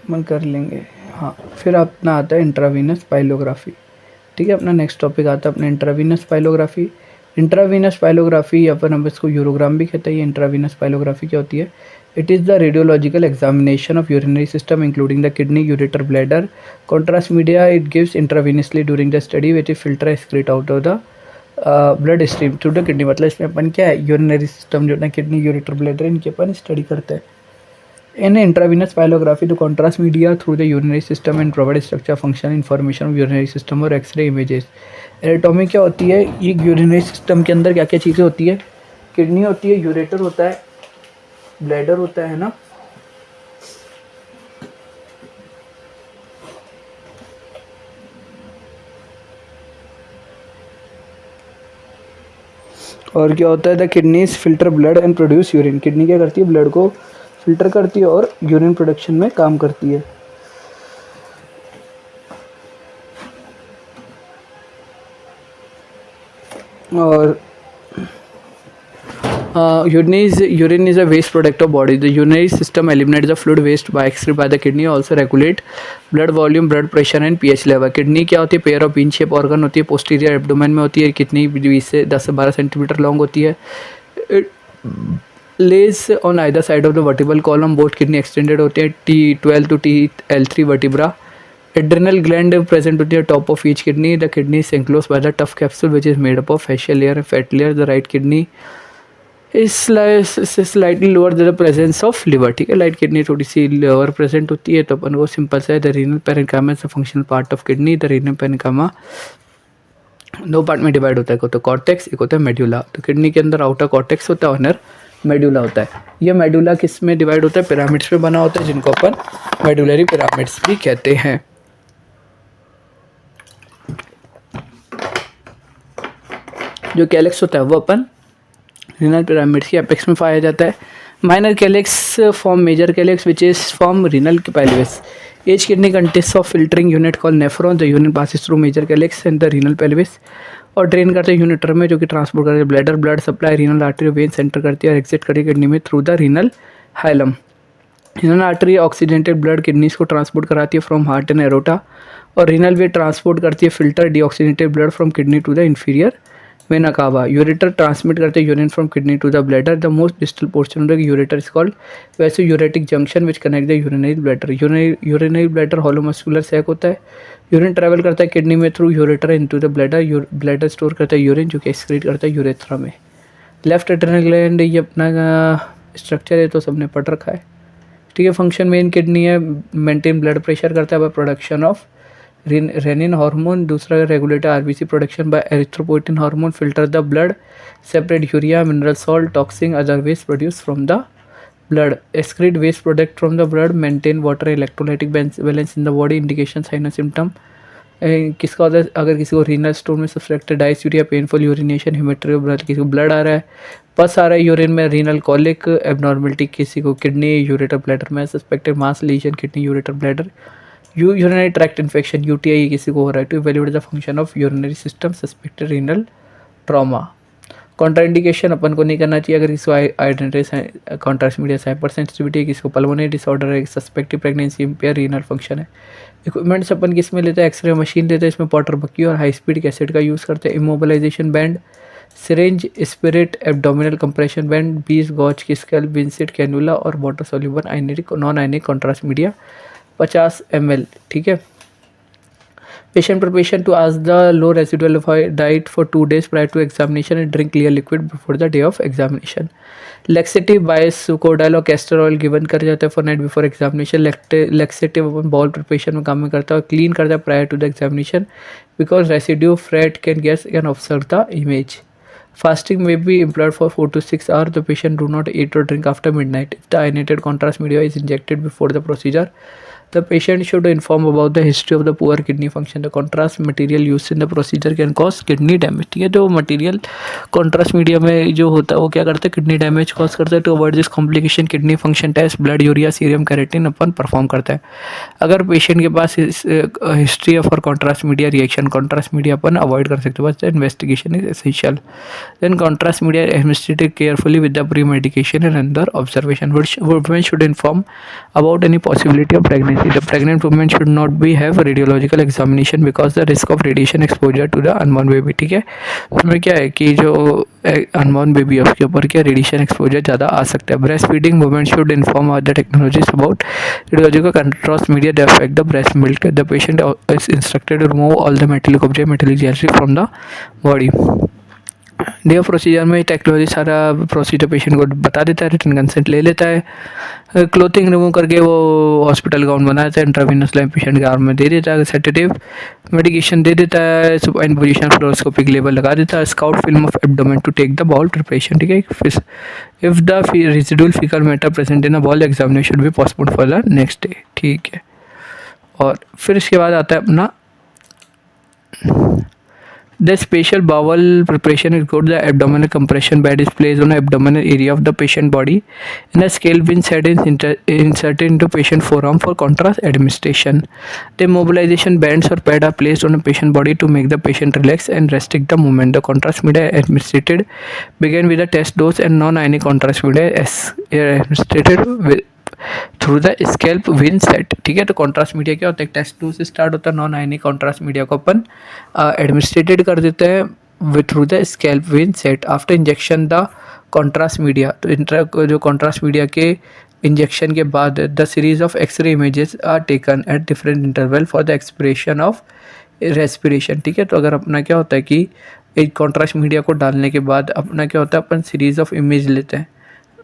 मन कर लेंगे, हाँ। फिर अपना आता है इंट्रावीनस पाइलोग्राफी, ठीक है। अपना नेक्स्ट टॉपिक आता है अपना इंट्रावीनस पाइलोग्राफी। इंट्रावीनस पाइलोग्राफी अपन हम इसको यूरोग्राम भी कहते हैं। ये इंट्रावीनस पाइलोग्राफी क्या होती है? It is the radiological examination of urinary system including the kidney, ureter, bladder. Contrast media it gives intravenously during the study which filter excrete out of the blood stream to the kidney. मतलब इसमें अपन क्या है, urinary system जो है kidney, ureter, bladder, इनके अपन study करते हैं। In intravenous pyelography, the contrast media through the urinary system and provide structure, function, information of urinary system और एक्सरे इमेजेस। एनाटॉमी क्या होती है? ये यूरिनरी सिस्टम के अंदर क्या क्या चीज़ें होती है? किडनी होती है, यूरेटर होता है, ब्लैडर होता है ना, और क्या होता है? The kidneys filter blood and produce urine. Kidney क्या करती है? ब्लड को फिल्टर करती है और यूरिन प्रोडक्शन में काम करती है। और urine is a waste product of body. The urinary system eliminates the fluid waste by excreted by the kidney. Also regulate blood volume, blood pressure and pH level. Kidney क्या होती है? Pair of pin shape organ होती है, posterior abdomen में होती है। कितनी 20 से 10 से 12 सेंटीमीटर लॉन्ग होती है। Less on either side of the vertebral column. Both kidney extended होते हैं। T12 to T L3 vertebra adrenal gland present होती है top of each kidney. The kidney is enclose by the tough capsule which is made up of facial layer and fat layer. The right kidney is slightly lower the presence of liver. ठीक है, right kidney थोड़ी सी lower present होती है. तो अपन को simple सा है, the renal parenchyma is a functional part of kidney. The renal parenchyma दो पार्ट में डिवाइड होता है, एक होता है कॉर्टेक्स, एक होता है मेडुला. तो किडनी के अंदर आउटर कॉर्टेक्स होता है और इनर मेडुला होता है. ये मेडुला किस में डिवाइड होता है? पिरामिड्स में बना होता है, जिनको अपन मेडुलरी पिरामिड्स भी कहते हैं. जो कैलेक्स होता है वो अपन रीनल पिरामिड्स के एपेक्स में पाया जाता है. Minor calyx form major calyx which is form renal pelvis. Each kidney consist of filtering unit call nephron. The unit passes through major calyx and the renal pelvis और drain करते हैं ureter में, जो कि ट्रांसपोर्ट करते हैं bladder. Blood supply renal artery vein center करती है और एग्जिट करती है किडनी में through the renal hilum. Renal artery oxygenated blood kidneys को ट्रांसपोर्ट कराती है फ्रॉम हार्ट एंड एरोटा और रीनल वे ट्रांसपोर्ट करती है filter deoxygenated blood from kidney to the inferior vena cava. Ureter transmit करते हैं urine from kidney to the bladder. The most distal portion of the ureter is called vesico यूरेटिक junction which connect the urinary bladder. Urinary bladder hollow muscular sac होता है. Urine travel करता है kidney में through ureter into the bladder. Bladder store करता है urine, जो कि excrete करता है यूरेथ्रा में. लेफ्ट एड्रिनल ग्लैंड, ये अपना स्ट्रक्चर है तो सबने पढ़ रखा है. ठीक है, फंक्शन मेन किडनी है, मेंटेन ब्लड प्रेशर करता है by production of renin hormone. दूसरा regulator RBC production by erythropoietin hormone. Filter the blood, separate urea, mineral salt, toxin, other waste produce from the blood. Excrete waste product from the blood. Maintain water electrolytic balance in the body. Indication sign and symptom किसका होता है? अगर किसी को renal stone में suspected dysuria, painful urination, हेमेट्री of blood, किसी को blood आ रहा है, पस आ रहा है यूरिन में, रीनल कॉलिक, एबनॉर्मलिटी किसी को किडनी यूरेटर ब्लैडर में suspected, mass lesion kidney ureter bladder, urinary tract infection UTI किसी को हो रहा है. To evaluate the function of urinary system, suspected renal trauma. Contraindication अपन को नहीं करना चाहिए अगर किसी को आइडेंटिस कॉन्ट्रास्ट मीडिया हाइपर सेंसिटिविटी, किसी को पल्मोनरी डिसऑर्डर है, suspected pregnancy, impair renal function है. इक्विपमेंट्स अपन किस में लेते हैं? एक्सरे मशीन लेते हैं, इसमें पॉटर बक्की और हाई स्पीड कैसेट का यूज़ करते हैं. Immobilisation band, syringe, spirit, abdominal compression band, 20 gauge की स्केल, विंसेट कैनुला और water soluble ionic non ionic contrast media 50 ml. ठीक है. Patient preparation to ask the low residual diet for 2 days prior to examination and drink clear liquid before the day of examination. Laxative by succodyl और castor oil given कर जाता है for night before examination. Laxative upon bowel preparation में काम में करता है और clean करता है prior to the examination because residue fat can obscure the image. Fasting may be employed for 4 to 6 hours. The patient do not eat or drink after midnight. If the ionated contrast media is injected before the procedure, the patient should inform about the history of the poor kidney function. The contrast material used in the procedure can cause kidney damage. ठीक है, तो material contrast media में जो होता है वो क्या करता है? किडनी डैमेज कॉज करता है. To avoid this complication kidney function test blood urea serum creatinine अपन परफॉर्म करता है. अगर पेशेंट के पास हिस्ट्री ऑफ और contrast media reaction, contrast media अपन अवॉइड कर सकते हो. बस investigation is essential. Then contrast media administrated carefully with the pre medication and under observation. Women should inform about any possibility of pregnancy. The pregnant woman should not be have radiological examination because the risk of radiation exposure to the unborn baby. ठीक है, उसमें क्या है कि जो unborn baby है उसके ऊपर क्या रेडिएशन एक्सपोजर ज़्यादा आ सकता है. Breast feeding women should inform the technologies about radiological contrast media the affect the breast milk. The patient is instructed to remove all the metallic object metallic jewellery from the body. Day of procedure में technology सारा procedure patient को बता देता है, written consent ले लेता है. Clothing remove करके वो हॉस्पिटल गाउन बना देता है, इंट्रावेनस लाइन पेशेंट के आर्म में दे देता है, सेडेटिव मेडिकेशन दे देता है, सुपाइन पोजीशन फ्लोरोस्कोपिक लेवल लगा देता है, scout film of abdomen to take the bowel preparation. ठीक है. If the residual faecal matter present in the bowel examination should be postponed for the next day. ठीक है. और फिर इसके बाद आता है अपना the special bowel preparation is good. The abdominal compression bed is placed on the abdominal area of the patient body and a scale pin set is inserted into patient forearm for contrast administration. The mobilization bands or pad are placed on the patient body to make the patient relax and restrict the movement. The contrast media administered begin with the test dose and non-ionic contrast media is administered with through the scalp vein set. ठीक है. तो contrast media क्या होता है? Test 2 से start होता है. Non ionic contrast media को अपन एडमिनिस्ट्रेटेड कर देते हैं with through the scalp vein set. After injection the contrast media, तो जो कॉन्ट्रास्ट मीडिया के इंजेक्शन के बाद the series of x-ray images are taken at different interval for the expression of respiration. ठीक है, तो अगर अपना क्या होता है कि एक कॉन्ट्रास्ट मीडिया को डालने के बाद अपना क्या होता है, अपन सीरीज ऑफ इमेज लेते हैं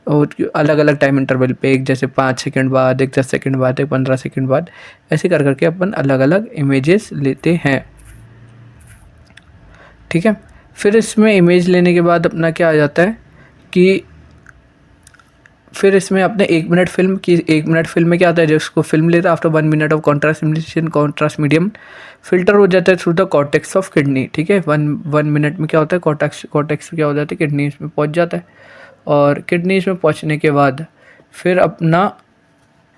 और अलग अलग टाइम इंटरवल पे, एक जैसे 5 सेकंड बाद, एक 10 सेकंड बाद, एक 15 सेकंड बाद, ऐसे कर करके अपन अलग अलग इमेजेस लेते हैं। ठीक है, फिर इसमें इमेज लेने के बाद अपना क्या आ जाता है कि फिर इसमें अपने 1 मिनट फिल्म की, 1 मिनट फिल्म में क्या आता है, जिसको फिल्म लेता है after 1 minute of contrast emulation, contrast medium filter हो जाता है through the cortex of kidney. ठीक है, 1 मिनट में क्या होता है, कॉर्टेक्स क्या हो जाता है, किडनी में पहुंच जाता है, और किडनी में पहुंचने के बाद फिर अपना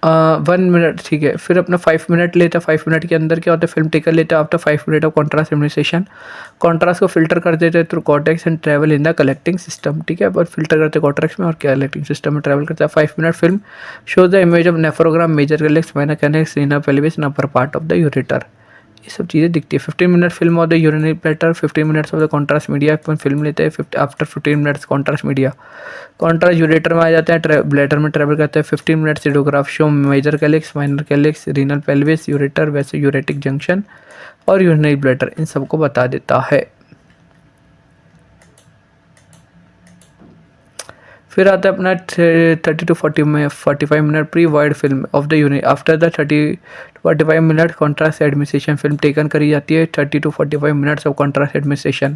1 मिनट, ठीक है, फिर अपना 5 मिनट लेता है। 5 मिनट के अंदर क्या होता है, फिल्म टेकर लेता है after 5 minute of contrast emulation, contrast को फिल्टर कर देते हैं through cortex and travel in the collecting system. ठीक है, पर फिल्टर करते हैं कॉर्टेक्स में और कलेक्टिंग सिस्टम में ट्रैवल करता है। 5 minute film shows the image of nephrogram, major calyx, minor calyx, renal pelvis, upper part of the ureter, ये सब चीज़ें दिखती है। 15 minute film of the urinary bladder, 15 minutes of the contrast media, अपन film लेते हैं। After 15 minutes contrast media, contrast ureter में आ जाते हैं, ब्लैडर में ट्रैवल करते हैं। 15 minutes radiograph show major calyx, minor calyx, renal pelvis, ureter, वैसे यूरेटिक जंक्शन और यूरिनरी ब्लैडर, इन सबको बता देता है। फिर आता है अपना 30 to 45 minute pre wide film of the unit. After the 30 to 45 minute contrast administration, film taken करी जाती है। 30 to 45 minutes of contrast administration,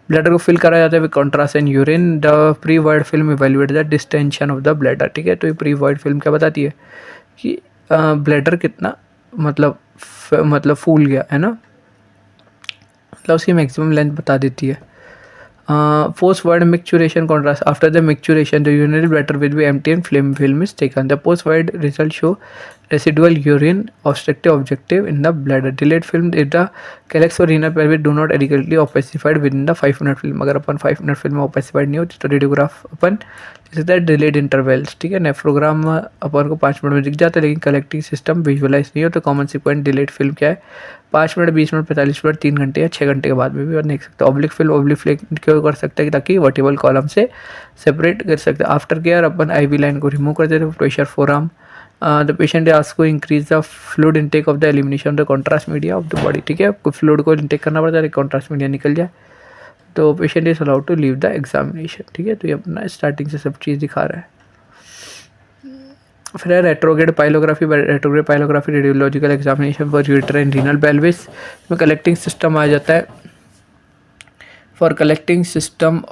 bladder को फिल करा जाता है with contrast and urine. The pre wide film evaluate the distension of the bladder. ठीक है, तो ये प्री वाइड फिल्म क्या बताती है कि ब्लैडर कितना मतलब फूल गया है ना, मतलब उसकी मैक्सिमम लेंथ बता देती है। Post-void micturition contrast. After the micturation, the urinary bladder will be empty and film is taken. The post-void results show residual urine objective in the bladder. Delayed film if the calyx or renal pelvis do not adequately opacified within the 5 minute film. अगर अपन 5 minute film में opacified नहीं होती तो radiograph अपन जैसे delayed intervals. ठीक है, नेफ्रोग्राम अपन को 5 minute में दिख जाता है, लेकिन कलेक्टिंग सिस्टम विजुअलाइज नहीं होता। कॉमन सिक्वेंट डिलेड फिल्म क्या है, 5 मिनट, 20 मिनट, 45 मिनट, 3 घंटे या 6 घंटे के बाद में भी देख सकते हैं। ऑब्लिक फिल्म क्यों कर सकते हैं ताकि वर्टिबल कॉलम से सेपरेट कर सकते हैं। आफ्टर केयर अपन IV लाइन को रिमूव कर देते हैं। Pressure forearm, the patient is asked to increase the fluid intake of the elimination of the contrast media of the body. ठीक है, आपको फ्लूइड को इनटेक करना पड़ता है, कॉन्ट्रास्ट मीडिया निकल जाए तो patient is allowed to leave the examination. ठीक है, तो ये अपना स्टार्टिंग से सब चीज़ दिखा रहा है। फिर है retrograde pyelography. Retrograde pyelography radiological examination for ureter and renal pelvis में कलेक्टिंग सिस्टम आ जाता है। For collecting system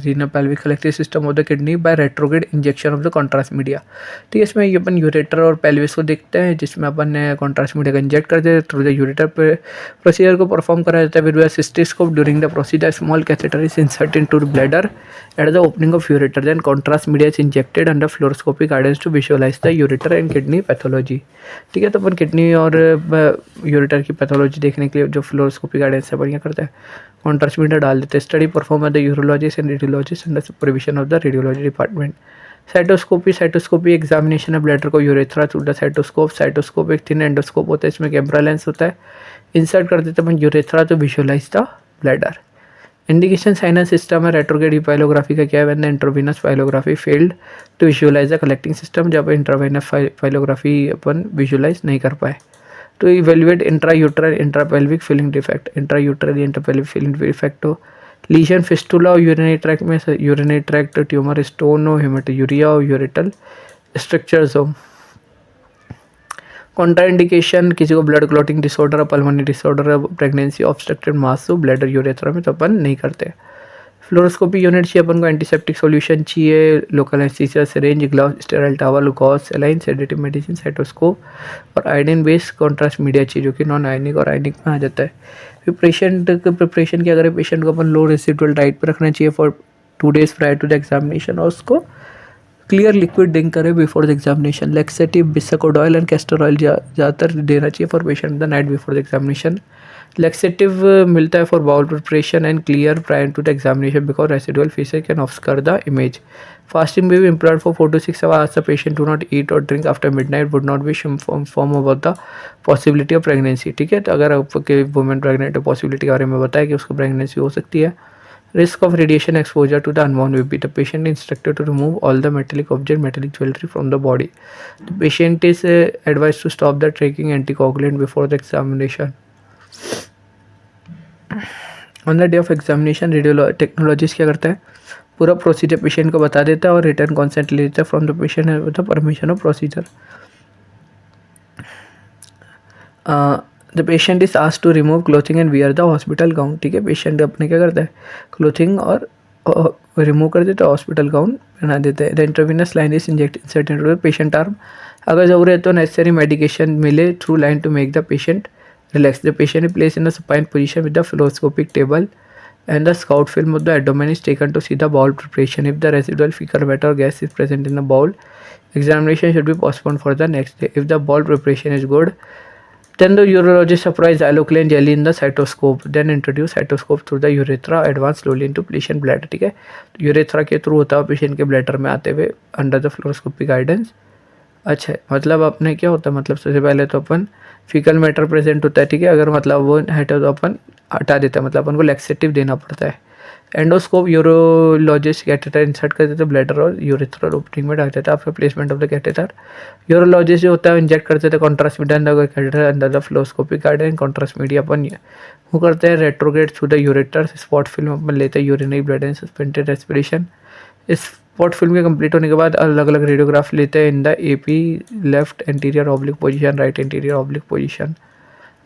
renal pelvic collective system of the kidney by retrograde injection of the contrast media. ठीक है, इसमें ये अपन यूरेटर और pelvis को देखते हैं, जिसमें अपन कॉन्ट्रास्ट मीडिया का इंजेक्ट कर देते हैं थ्रू द यूरेटर पे। प्रोसीजर को परफॉर्म कराया जाता है with cystoscope. During the procedure small catheter is insert into the bladder at the opening of ureter, then contrast media is injected under fluoroscopic guidance to visualise the ureter and kidney pathology. ठीक है, तो अपन kidney और ureter की pathology देखने के लिए जो फ्लोरोस्कोपिक गाइडेंस है बढ़िया करता है, कॉन्ट्रास्ट मीडिया डाल देते हैं। Study perform the urologist and radiologist under supervision of the radiology department. Cystoscopy examination है ब्लैडर को यूरेथ्रा थ्रू द साइटोस्कोप एक थिन एंडोस्कोप होता है, इसमें कैमरा लेंस होता है, इंसर्ट कर देते हैं urethra to visualise the bladder. Indication signs system है रेट्रोग्रेड पाइलोग्राफी का क्या है, when intravenous pyelography failed to visualise the collecting system, जब इंट्रावेनस पाइलोग्राफी अपन विजुअलाइज नहीं कर पाए। तो evaluate intraureteral intrapelvic filling defect, intraureteral intrapelvic filling defect हो, लीजन फिस्टुला और यूरिनरी ट्रैक्ट में यूरिनरी ट्रैक्ट ट्यूमर, स्टोन हो, हेमेटोयूरिया और यूरेटल स्ट्रक्चर्स हो। कॉन्ट्राइंडिकेशन, किसी को blood clotting disorder, pulmonary disorder, pregnancy, obstructed मास हो, ब्लैडर यूरेथ्रा में तो अपन नहीं करते। फ्लोरोस्कोपी यूनिट चाहिए अपन को, एंटीसेप्टिक सॉल्यूशन चाहिए, local anaesthesia, syringe, gloves, sterile towel, gauze, saline, sedative medicine, cystoscope और आयोडीन बेस्ड कॉन्ट्रास्ट मीडिया चाहिए जो कि नॉन आयनिक और आयनिक में आ जाता है। फिर पेशेंट के प्रिपरेशन की अगर पेशेंट को अपन लो रेसिडुअल डाइट पर रखना चाहिए for 2 days prior to the examination, और उसको क्लियर लिक्विड ड्रिंक करें before the examination. Laxative, bisacodyl oil and castor oil ज़्यादातर देना चाहिए for patient the night before the examination. Laxative मिलता है for bowel preparation and clear prior to the examination because residual feature can obscure the image. Fasting may be employed for 4 to 6 hours. The patient do not eat or drink after midnight would not be informed about the possibility of pregnancy. ठीक है, तो अगर आपके women pregnant है, possibility के बारे में बताया कि उसको प्रेगनेंसी हो सकती है. Risk of radiation exposure to the unborn baby. The patient is instructed to remove all the metallic object, metallic jewelry from the body. The patient is advised to stop the taking anticoagulant before the examination. On the day of examination, technologist क्या करता है, पूरा procedure patient को बता देता है और return consent ले लेता है from the patient with the permission of procedure. The patient is asked to remove clothing and wear the hospital gown. ठीक है, पेशेंट अपने क्या करता है, क्लोथिंग और रिमूव कर देता है, हॉस्पिटल गाउन पहना देता है. The intravenous line is inserted into the patient arm. अगर जरूर है तो नेसेसरी मेडिकेशन मिले through line to make the patient relax. The patient is place in the supine position with the fluoroscopic table and the scout film of the abdomen is taken to see the bowel preparation. If the residual fecal matter or gas is present in the bowel, examination should be postponed for the next day. If the bowel preparation is good, then the urologist applies xylocaine jelly in the cytoscope, then introduce cytoscope through the urethra, advance slowly into patient bladder. ठीक है, urethra के through होता है patient के bladder में आते हुए under the fluoroscopic guidance. अच्छा, मतलब अपने क्या होता है, मतलब सबसे पहले तो अपन फीकल मैटर प्रेजेंट होता है. ठीक है, अगर मतलब वो है तो अपन हटा देता है, मतलब अपन को लैक्सेटिव देना पड़ता है. एंडोस्कोप यूरोलॉजिस्ट कैथेटर इंसर्ट कर देते ब्लैडर और यूरेथ्रल ओपनिंग में डाल देता है after placement of the catheter. Urologist जो होता है इंजेक्ट कर देते हैं कॉन्ट्रास्ट मीडिया अंदर कैथेटर अंदर the fluoroscopic guidance. Contrast media अपन वो करते हैं retrograde through the ureter. Spot film अपन लेते हैं urinary blood and suspended respiration. इस स्पॉट फिल्म के कंप्लीट होने के बाद अलग अलग रेडियोग्राफ लेते हैं in the AP left anterior oblique position, right anterior oblique position.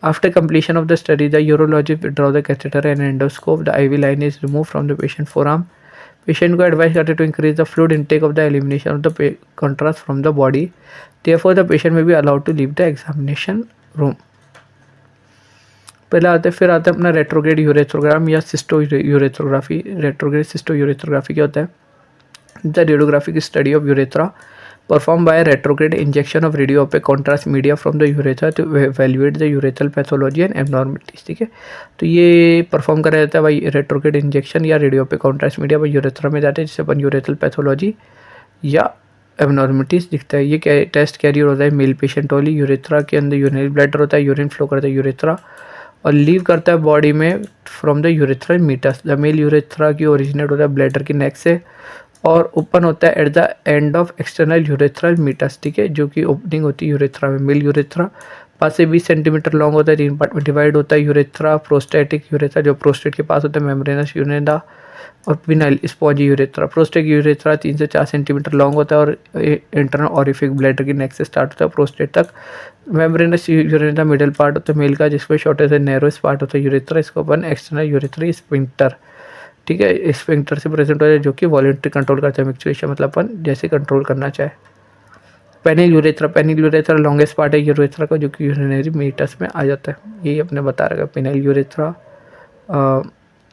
After completion of the study, the urologist withdraw the catheter and endoscope. The IV line is removed from the patient forearm. Patient को advice करते to increase the fluid intake of the elimination of the contrast from the body. Therefore, the patient may be allowed to leave the examination room. पहले आते फिर आता है अपना retrograde यूरेथ्रोग्राम या सिस्टो यूरेथ्रोग्राफी. Retrograde सिस्टो यूरेथ्रोग्राफी क्या होता है, the radiographic study of urethra performed by a retrograde injection of radiopaque contrast media from the urethra to evaluate the urethral pathology and abnormalities. ठीक है, तो ये परफॉर्म करा जाता है भाई रेट्रोग्रेड इंजेक्शन या रेडियोपेक कॉन्ट्रास्ट मीडिया भाई यूरेथ्रा में जाते हैं जिससे अपन यूरेथ्रल पैथोलॉजी या एबनॉर्मलिटीज दिखता है. ये टेस्ट कैरियर होता है मेल पेशेंट ओनली. यूरेथ्रा के अंदर यूरिनरी ब्लैडर होता है, यूरिन फ्लो करता है यूरेथ्रा और लीव करता है बॉडी में from the urethral meatus. The male urethra की ओरिजिनेट होता है ब्लैडर की नेक से और ओपन होता है at the end of external urethral meatus. ठीक है, जो कि ओपनिंग होती है यूरेथ्रा में. मेल यूरेथ्रा 5 से 20 सेंटीमीटर लॉन्ग होता है, 3 पार्ट में डिवाइड होता है. यूरेथ्रा प्रोस्टेटिक यूरेथ्रा जो प्रोस्टेट के पास होता है, मेम्ब्रेनस यूरेथ्रा और phenyl spongy urethra. Prostate urethra 3 से 4 सेंटीमीटर लॉन्ग होता है और इंटरनल ऑरिफिक ब्लैडर की नेक से स्टार्ट होता है प्रोस्टेट तक. मेम्ब्रेनस यूरेथ्रा मिडिल पार्ट होता है मेल का जिसमें छोटे से नैरोस पार्ट होता है यूरेथ्रा. इसको अपन एक्सटर्नल यूरेथ्री स्फिंक्टर. ठीक है, स्फिंक्टर से प्रेजेंट हो जाए जो कि वॉलंटरी कंट्रोल करता है मिक्सचुएशन, मतलब अपन जैसे कंट्रोल करना चाहे. पेनिल यूरेथ्रा लॉन्गेस्ट पार्ट है यूरेथ्रा का जो कि यूरिनरी मीटस में आ जाता है. यही अपने बता रहा है पेनिल यूरेथ्रा,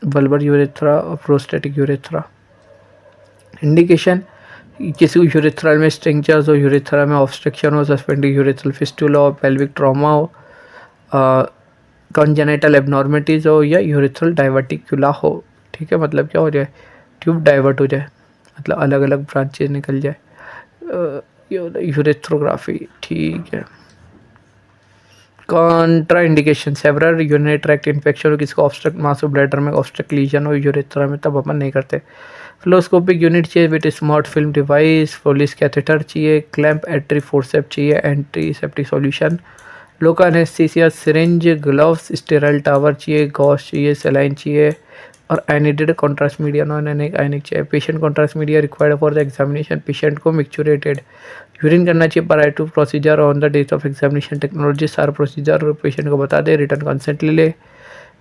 वल्बर यूरेथ्रा और प्रोस्टेटिक यूरेथ्रा. इंडिकेशन, किसी को यूरेथ्रल में स्ट्रिंचर्स हो, यूरेथ्रा में ऑब्स्ट्रक्शन हो, सस्पेंडेड यूरेथ्रल फिस्टुला हो, पेल्विक ट्रॉमा हो, कॉन्जेनिटल एबनॉर्मलिटीज हो या यूरेथ्रल डाइवर्टिकुला हो. ठीक है, मतलब क्या हो जाए, ट्यूब डाइवर्ट हो जाए, मतलब अलग अलग ब्रांचेज निकल जाए. ये होता है यूरेथ्रोग्राफी. ठीक है, contraindication, several urinary tract infection हो, किसको ऑब्स्ट्रक्ट मास ऑफ ब्लैडर में ऑब्स्ट्रक्ट लीजन हो यूरेथ्रा में, तब अपन नहीं करते. फ्लोरोस्कोपिक यूनिट चाहिए with smart film device. Foley's catheter चाहिए. क्लैंप एंट्री फोर्सेप चाहिए. Antiseptic solution. Local anaesthesia, syringe, gloves, sterile towel चाहिए. गॉस चाहिए. सेलाइन चाहिए और एनिडेड कॉन्ट्रास्ट मीडिया नॉन आयनिक चाहिए. Patient contrast media required for the examination. Patient को मिक्चुरेटेड urine करना चाहिए prior to procedure on the date of examination. Technology सारा प्रोसीजर पेशेंट को बता दे, रिटर्न कंसेंट ले ले.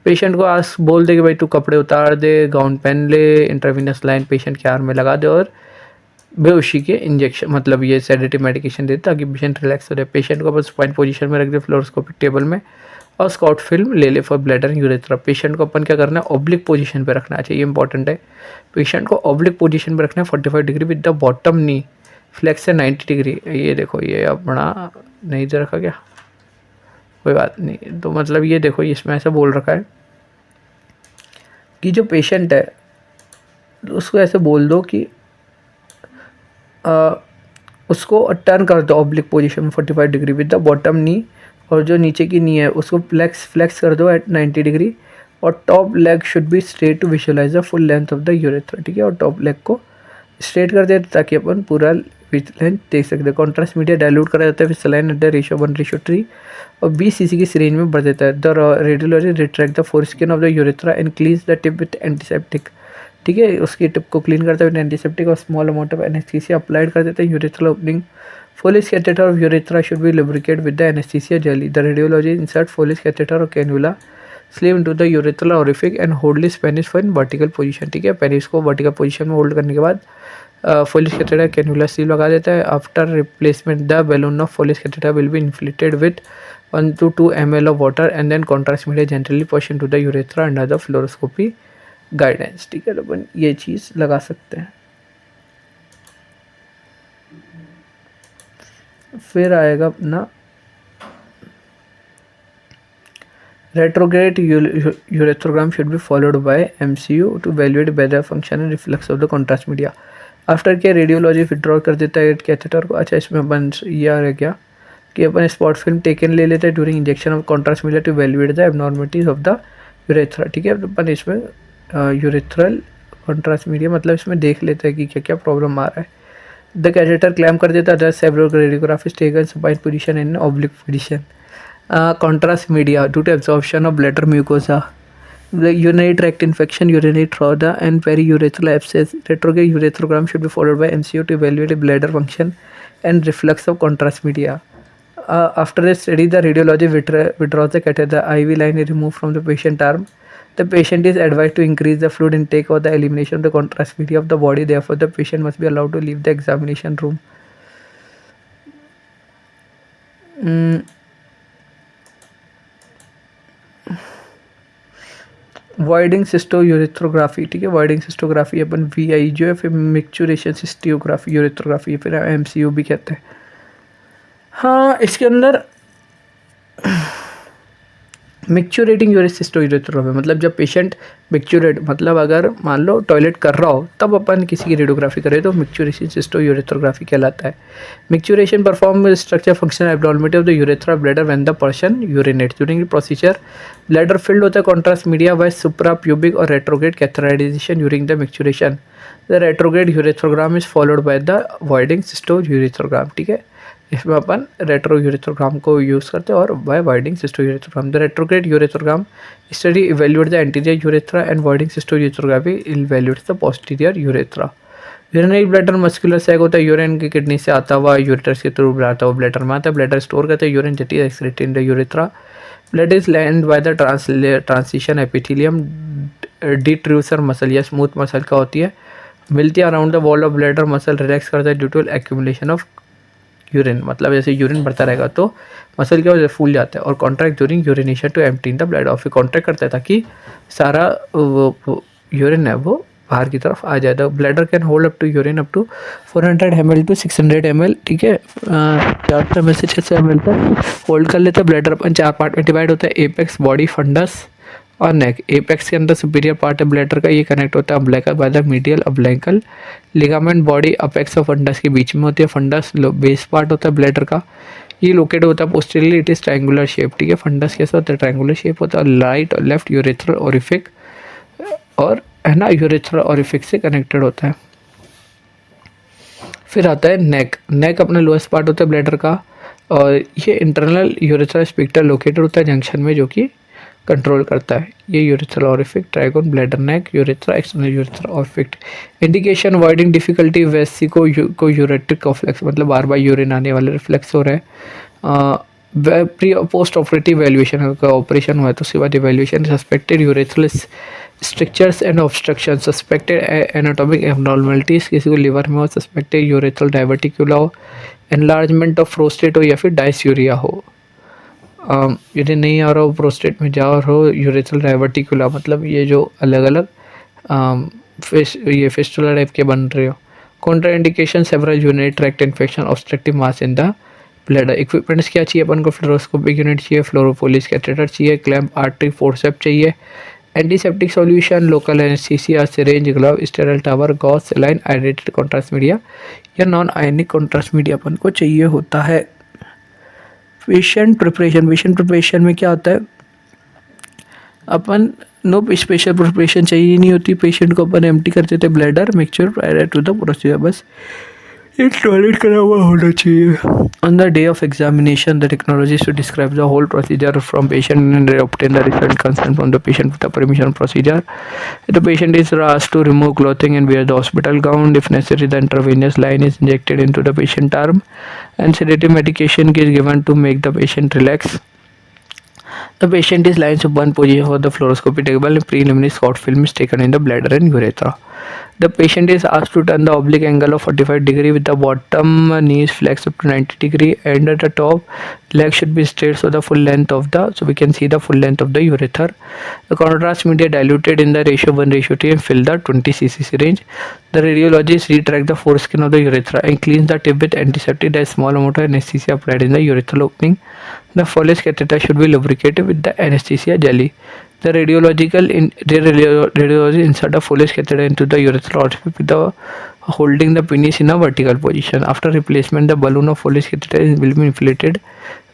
पेशेंट को आज बोल दे कि भाई तू कपड़े उतार दे, गाउन पहन ले, इंट्रावीनस लाइन पेशेंट के आर्म में लगा दे और बेहोशी के इंजेक्शन मतलब ये सेडेटिव मेडिकेशन दे ताकि पेशेंट रिलैक्स हो जाए. पेशेंट को बस पॉइंट पोजीशन में रख दे फ्लोरोस्कोपिक टेबल में और स्कॉट फिल्म ले ले फॉर ब्लैडर यूरेथ्रा. पेशेंट को अपन क्या करना है, ऑब्लिक पोजीशन पे रखना चाहिए. इंपॉर्टेंट है, पेशेंट को ऑब्लिक पोजीशन पे रखना है 45 degree with the bottom knee flex है 90 डिग्री. ये देखो ये अपना नहीं दे रखा क्या, कोई बात नहीं। तो मतलब ये देखो इसमें ऐसा बोल रखा है कि जो पेशेंट है उसको ऐसे बोल दो कि उसको टर्न कर दो ऑब्लिक पोजीशन में 45 डिग्री विद द बॉटम नी, और जो नीचे की नी है उसको फ्लेक्स कर दो एट 90 डिग्री, और top leg should be straight to visualise the full length of the urethra. ठीक है, और टॉप लेग को स्ट्रेट कर देते ताकि अपन पूरा लेंथ देख सकते हैं। कॉन्ट्रास्ट मीडिया डायल्यूट करा जाता है फिर सलाइन एट द रेशियो 1:3 और 20 cc की सिरिंज में भर देता है। The radiology retract the foreskin of the urethra and क्लींस the tip with antiseptic. ठीक है, उसकी टिप को क्लीन करते हुए एंटीसेप्टिक और small amount of anaesthesia applied कर देते हैं urethral opening. Follis catheter of urethra should be lubricated with the anesthesia jelly. The radiologist insert Follis catheter or cannula sleeve into the urethral orifice and hold his penis for in vertical position. ठीक है, penis को vertical position में hold करने के बाद Follis catheter cannula sleeve लगा देता है। After replacement the balloon of Follis catheter will be inflated with 1 to 2 ml of water and then contrast media gently push into the urethra under the fluoroscopy guidance. ठीक है, तो अपन ये चीज़ लगा सकते हैं। फिर आएगा अपना retrograde urethrogram should be followed by MCU to evaluate better function and reflex of the contrast media. After के रेडियोलॉजी विड्रॉ कर देता है कैथेटर को। अच्छा, इसमें अपन ये आ रहा है क्या कि अपन स्पॉट फिल्म टेकन ले लेते हैं during injection of contrast media to evaluate the abnormalities of the urethra. ठीक है, तो अपन इसमें यूरेथ्रल कॉन्ट्रास्ट मीडिया मतलब इसमें देख लेते हैं कि क्या क्या प्रॉब्लम आ रहा है। द कैथेटर क्लैम्प कर देता है। Several radiograph is taken supine position in oblique position. Contrast media due to absorption of bladder mucosa, the urinary tract infection, urinary trachea and periurethral abscess. Retrograde urethrogram should be followed by MCU to evaluate bladder function and reflux of contrast media. After a study, the radiology withdraws the catheter. The IV line is removed from the patient arm. The patient is advised to increase the fluid intake or the elimination of the contrast media of the body. Therefore, the patient must be allowed to leave the examination room. वाइडिंग सिस्टोयूरेथ्रोग्राफी। ठीक है, वाइडिंग cystography अपन VI जो है, फिर micturition सिस्टियोग्राफी यूरेथ्रोग्राफी, फिर MCU भी कहते हैं। हाँ, इसके अंदर मिक्चुरेटिंग यूरेसिस्टोयूरेथ्रोग्राफी मतलब जब पेशेंट मिक्चुरेट मतलब अगर मान लो टॉयलेट कर रहा हो तब अपन किसी की रेडियोग्राफी करें तो मिक्चुरेशन सिस्टोयूरेथ्रोग्राफी कहलाता है। Micturition perform structure function abnormality of the urethra bladder when the person urinate. During the procedure bladder filled होता है contrast media by supra pubic और retrograde catheterization during the micturition. The retrograde urethrogram is followed by the voiding cystourethrogram. ठीक है, इसमें अपन retro यूरेथ्रोग्राम को use करते हैं और by voiding cystourethrogram. The retrograde urethrogram study evaluate the anterior urethra and voiding cystourethrography evaluates the posterior urethra. Urinary bladder muscular sac होता है, urine की किडनी से आता हुआ यूरेटर्स के थ्रू आता हुआ ब्लैडर में आता है। ब्लैडर स्टोर करते हैं urine jet is excreted in the urethra. Blood is land by the transition epithelium detrusor muscle या स्मूथ मसल का होती है, मिलती है around the wall of bladder. Muscle relax करता है due to accumulation of urine मतलब जैसे यूरिन बढ़ता रहेगा तो मसल की वजह से फूल जाता है। और contract during urination to empty the blood और फिर कॉन्ट्रैक्ट करता है ताकि सारा यूरिन है वो बाहर की तरफ आ जाए। The bladder can hold up to urine up to 400 ml to 600 ml। ठीक है, 400 ml से 600 ml तक होल्ड कर लेते हैं। ब्लैडर अपन 4 पार्ट में डिवाइड होता है, एपेक्स, बॉडी, फंडस और नेक। एपेक्स के अंदर सुपीरियर पार्ट है ब्लैडर का, ये कनेक्ट होता है umbilical by the medial umbilical ligament. Body apex और फंडस के बीच में होती है। फंडस बेस पार्ट होता है ब्लैडर का, ये लोकेट होता है posteriorly, it is triangular shape. ठीक है, फंडस कैसा होता है, ट्रायंगुलर शेप होता है। राइट और लेफ्ट यूरेथ्रल ओरिफिक और है ना यूरेथ्रल ओरिफिक से कनेक्टेड होता है। फिर आता है नेक। नेक अपना लोएस्ट पार्ट होता है ब्लैडर का और ये इंटरनल यूरेथ्रल स्पिक्टर लोकेटेड होता है जंक्शन में जो कि कंट्रोल करता है। ये urethral orifice, trigone, bladder, neck, urethra, external urethral orifice. Indication avoiding difficulty vesico ureteric reflux मतलब बार बार यूरिन आने वाले रिफ्लेक्स हो रहे हैं। प्री और पोस्ट ऑपरेटिव वैल्यूएशन का ऑपरेशन हुआ है तो उसके बाद evaluation suspected urethral structures and obstruction, suspected anatomic abnormalities, किसी को लिवर में हो, सस्पेक्टेड यूरेथ्रल डायवर्टिकुला हो, एनलार्जमेंट ऑफ प्रोस्टेट हो या फिर डायस्यूरिया हो। यदि नहीं आ रहा हो प्रोस्टेट में जाओ और हो यूरेथ्रल डायवर्टिकुला मतलब ये जो अलग अलग फिस्टुला टाइप के बन रहे हो। Contraindication several urinary tract infection, obstructive mass in the bladder equipments क्या चाहिए अपन को, फ्लोरोस्कोपिक यूनिट चाहिए, फ्लोरोपोलिस कैथेटर चाहिए, क्लैंप, आर्टरी, फोर्सेप चाहिए, antiseptic solution, local anaesthesia, syringe, glove, sterile towel, gauze, saline, आयोडेटेड कॉन्ट्रास्ट मीडिया या नॉन आयनिक कॉन्ट्रास्ट मीडिया अपन को चाहिए होता है। पेशेंट प्रिपरेशन में क्या होता है, अपन नो स्पेशल प्रिपरेशन चाहिए नहीं होती, पेशेंट को अपन एम्प्टी कर देते bladder mixture prior to the procedure, बस एक टॉयलेट करा हुआ होना चाहिए। On the day of examination the technologies to describe the whole procedure from patient and obtain the result concern from the patient with the permission procedure. The patient is asked to remove clothing and wear the hospital gown. If necessary, the intravenous line is injected into the patient arm and sedative medication is given to make the patient relax. The patient is lying supine position for the fluoroscopy table and preliminary Scott film is taken in the bladder and urethra. The patient is asked to turn the oblique angle of 45 degree with the bottom knees flexed up to 90 degree and at the top leg should be straight so we can see the full length of the urethra. The contrast media diluted in the ratio 1:3 and fill the 20 cc syringe. The radiologist retract the foreskin of the urethra and cleans the tip with antiseptic. There is small amount of anesthesia applied in the urethral opening. The Foley's catheter should be lubricated with the anesthesia jelly. The radiologist insert a Foley's catheter into the urethral orifice with the holding the penis in a vertical position. After replacement, the balloon of Foley's catheter will be inflated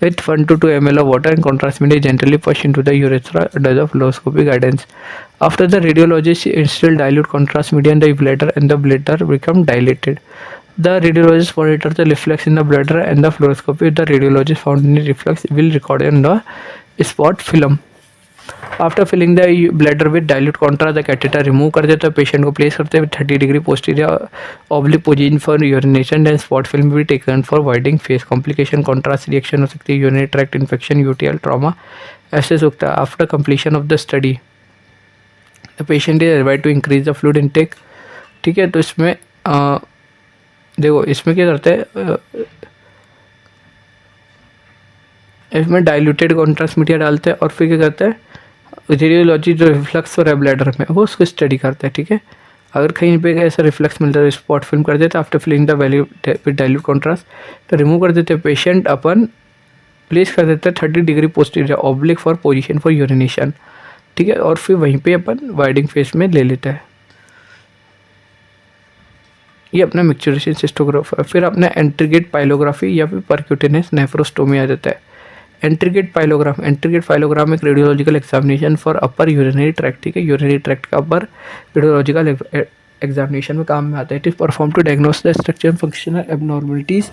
with 1 to 2 ml of water and contrast media gently pushed into the urethra under the fluoroscopy guidance. After the radiologist instill dilute contrast media in the bladder and the bladder become dilated. The radiologist monitors the reflex in the bladder and the fluoroscopy. The radiologist found any reflex will record in the spot film. After filling the bladder with dilute contrast, the catheter remove कर देते हैं, patient को place करते हैं 30 degree posterior oblique position for urination and spot film भी taken for voiding phase complication contrast reaction हो सकती है, urinary tract infection, UTI trauma ऐसे सकता है। After completion of the study the patient is advised to increase the fluid intake. ठीक है, तो इसमें देखो इसमें क्या करते हैं, इसमें डाइल्यूटेड कॉन्ट्रास्ट मीडिया डालते हैं और फिर क्या करते हैं, रेडियोलॉजी जो रिफ्लेक्स हो रहा है ब्लैडर में वो उसको स्टडी करते हैं। ठीक है, अगर कहीं पे ऐसा रिफ्लेक्स मिलता है तो स्पॉट फिल्म कर देते हैं। After filling the value with dilute contrast तो रिमूव कर देते हैं, पेशेंट अपन प्लेस कर देते हैं 30 degree posterior oblique for position for urination. ठीक है, और फिर वहीं पे अपन वाइडिंग फेस में ले लेते हैं। ये अपना मिक्सचरेशन सिस्टोग्राफ है। फिर अपना एंट्रीगेट पाइलोग्राफी या फिर परक्यूटेनियस नेफ्रोस्टोमी आ जाता है। एंट्रीगेट पाइलोग्राम एक radiological examination for upper urinary tract. ठीक है, यूरिनरी ट्रैक्ट का अपर रेडियोलॉजिकल एग्जामिनेशन में काम में आता है। It is perform to diagnose the structure and functional abnormalities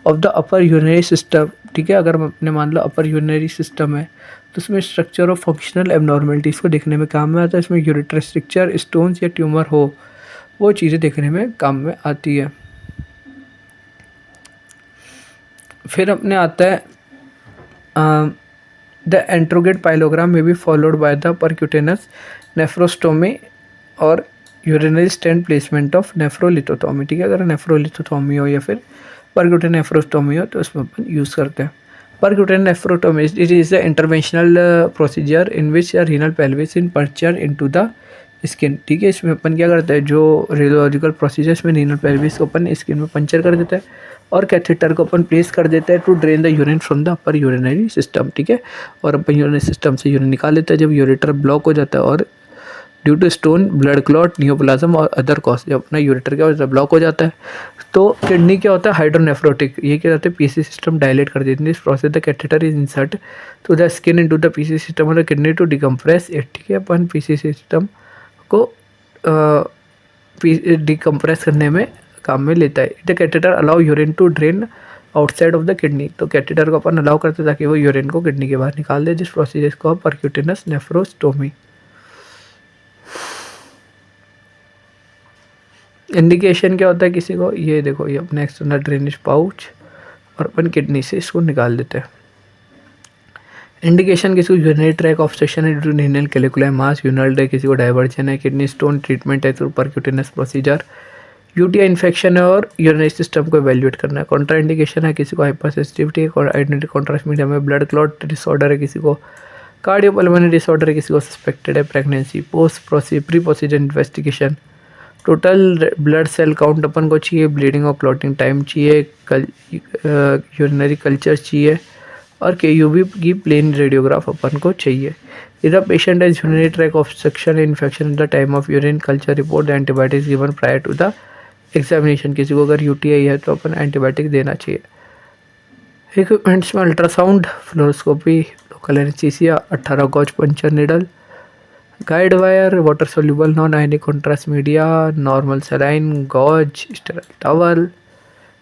of the upper urinary system. ठीक है, अगर आपने मान लो अपर यूरिनरी सिस्टम है तो उसमें स्ट्रक्चर और फंक्शनल एबनॉर्मलिटीज़ को देखने में काम में आता है। इसमें यूरेटर स्ट्रक्चर, स्टोन्स या ट्यूमर हो वो चीज़ें देखने में काम में आती है। फिर अपने आता है द एंट्रोगेट पाइलोग्राम में be followed by the percutaneous nephrostomy और urinary stent placement of nephrolithotomy. ठीक है, अगर नेफ्रोलिथोटोमी हो या फिर परक्यूटेन नेफ्रोस्टोमी हो तो उसमें अपन यूज़ करते हैं। Percutaneous nephrotomy it is the interventional procedure in which renal pelvis in puncture into the skin. ठीक है, इसमें अपन क्या करते हैं, जो रेडियोलॉजिकल प्रोसीजर इसमें रीनल पेल्विस को अपन स्किन में पंचर कर देते हैं और कैथेटर को अपन प्लेस कर देते हैं to drain the urine from the upper urinary system. ठीक है, और अपन यूरिनरी सिस्टम से यूरिन निकाल लेते हैं जब यूरेटर ब्लॉक हो जाता है और due to stone, blood clot, neoplasm और अदर कॉज जब अपना यूरेटर क्या होता है ब्लॉक हो जाता है तो किडनी क्या होता है हाइड्रोनेफ्रोटिक, ये क्या होता है पीसी सिस्टम डायलेट कर देती है। इस process the catheter is insert to the skin into the PC system और the kidney to decompress it. ठीक है, अपन पीसी सिस्टम को डिकम्प्रेस करने में काम में लेता है। The catheter allow urine to drain outside of the kidney, तो कैथेटर को अपन अलाउ करते ताकि वो यूरिन को किडनी के बाहर निकाल दे, जिस प्रोसीजर को परक्यूटेनस नेफ्रोस्टोमी। इंडिकेशन क्या होता है किसी को, ये देखो ये अपने एक्सटर्नल ड्रेनेज पाउच और अपन किडनी से इसको निकाल देते हैं। इंडिकेशन किसी को यूरिनरी ट्रैक ऑब्स्ट्रक्शन है due to renal calculus mass, यूरिनल डे किसी को डाइवर्जन है, किडनी स्टोन ट्रीटमेंट है through percutaneous procedure, UTI infection है और यूरिनरी सिस्टम को इवैल्यूएट करना है। कॉन्ट्रा इंडिकेशन है किसी को हाइपरसेंसिटिविटी और आइडेंटिटी कॉन्ट्रास्ट मीडिया में ब्लड क्लॉट डिसऑर्डर है, किसी को कार्डियोपल्मोनरी डिसऑर्डर है, किसी को सस्पेक्टेड है pregnancy, post pre procedure investigation total blood cell count अपन को चाहिए, ब्लीडिंग और क्लॉटिंग टाइम चाहिए, यूरिनरी कल्चर चाहिए, और KUB की प्लेन रेडियोग्राफ अपन को चाहिए। इधर पेशेंट है urinary tract obstruction infection at the time of urine culture report, antibiotics given prior to the examination. किसी को अगर UTI है तो अपन एंटीबायोटिक देना चाहिए। इक्विपमेंट्स में ultrasound, fluoroscopy, local anaesthesia, 18 gauge puncture needle, guide wire, water soluble non ionic contrast media, normal saline, gauze, sterile towel,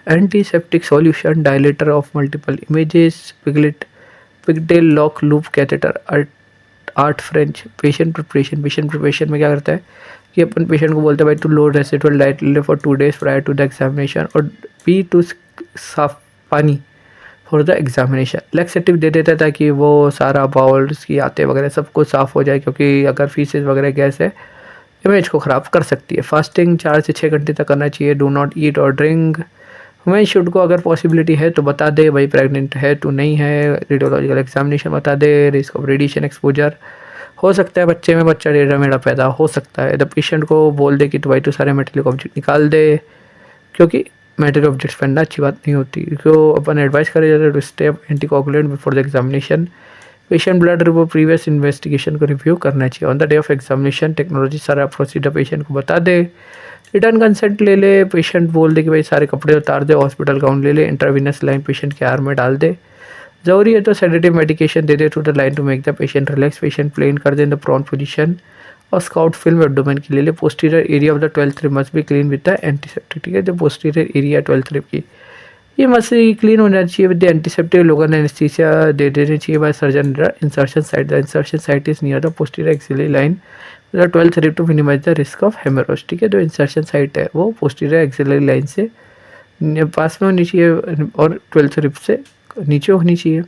antiseptic solution, dilator of multiple images, pigtail lock loop catheter, eight French. Patient preparation में क्या करता है कि अपन patient को बोलते हैं भाई to low residual diet ले for 2 days prior to the examination, और पी टू साफ पानी फॉर द एग्जामिनेशन। लैक्सेटिव दे देता है ताकि वो सारा बाउल्स की आते वगैरह सब कुछ साफ़ हो जाए, क्योंकि अगर फीसेस वगैरह गैस है इमेज को ख़राब कर सकती है। फास्टिंग 4 से 6 घंटे तक करना चाहिए। डू नॉट ईट और ड्रिंक। वुमेन शुड को अगर पॉसिबिलिटी है तो बता दे भाई प्रेग्नेंट है तो नहीं है, रेडियोलॉजिकल एग्जामिनेशन बता दे, रिस्क ऑफ रेडिएशन एक्सपोजर हो सकता है बच्चे में, बच्चा टेढ़ा मेढ़ा पैदा हो सकता है। द पेशेंट को बोल दे कि तो भाई तो सारे मेटेलिक ऑब्जेक्ट निकाल दे, क्योंकि मेटल ऑब्जेक्ट्स पहनना अच्छी बात नहीं होती। तो अपन एडवाइस करे जाते हैं to stay anticoagulant before the examination. Patient blood report previous investigation को रिव्यू करना चाहिए। On the day of examination technology सारा प्रोसीजर पेशेंट को बता दे। रिटर्न कंसेंट ले ले, पेशेंट बोल दे कि भाई सारे कपड़े उतार दे, हॉस्पिटल गाउन ले ले, इंट्रावीनस लाइन पेशेंट के आर्म में डाल दे। ज़रूरी है तो सेडेटिव मेडिकेशन दे दे to the line to make the patient relax. Patient place कर दे इन द प्रॉन पोजीशन, और स्काउट फिल्म एब्डोमेन की ले ले। Posterior area of the 12th rib must be clean with the antiseptic. ठीक है, जो पोस्टीरियर एरिया 12th rib की ये मस्त क्लीन होना चाहिए with the antiseptic. Local anaesthesia दे देनी चाहिए by surgeon. Insertion site, the insertion site is near the posterior axillary line the 12th rib to minimise the risk of haemorrhage. ठीक है, जो इंसर्शन साइट है वो पोस्टीरियर एक्सिलरी लाइन से पास में होनी चाहिए और 12th rib से नीचे होनी चाहिए,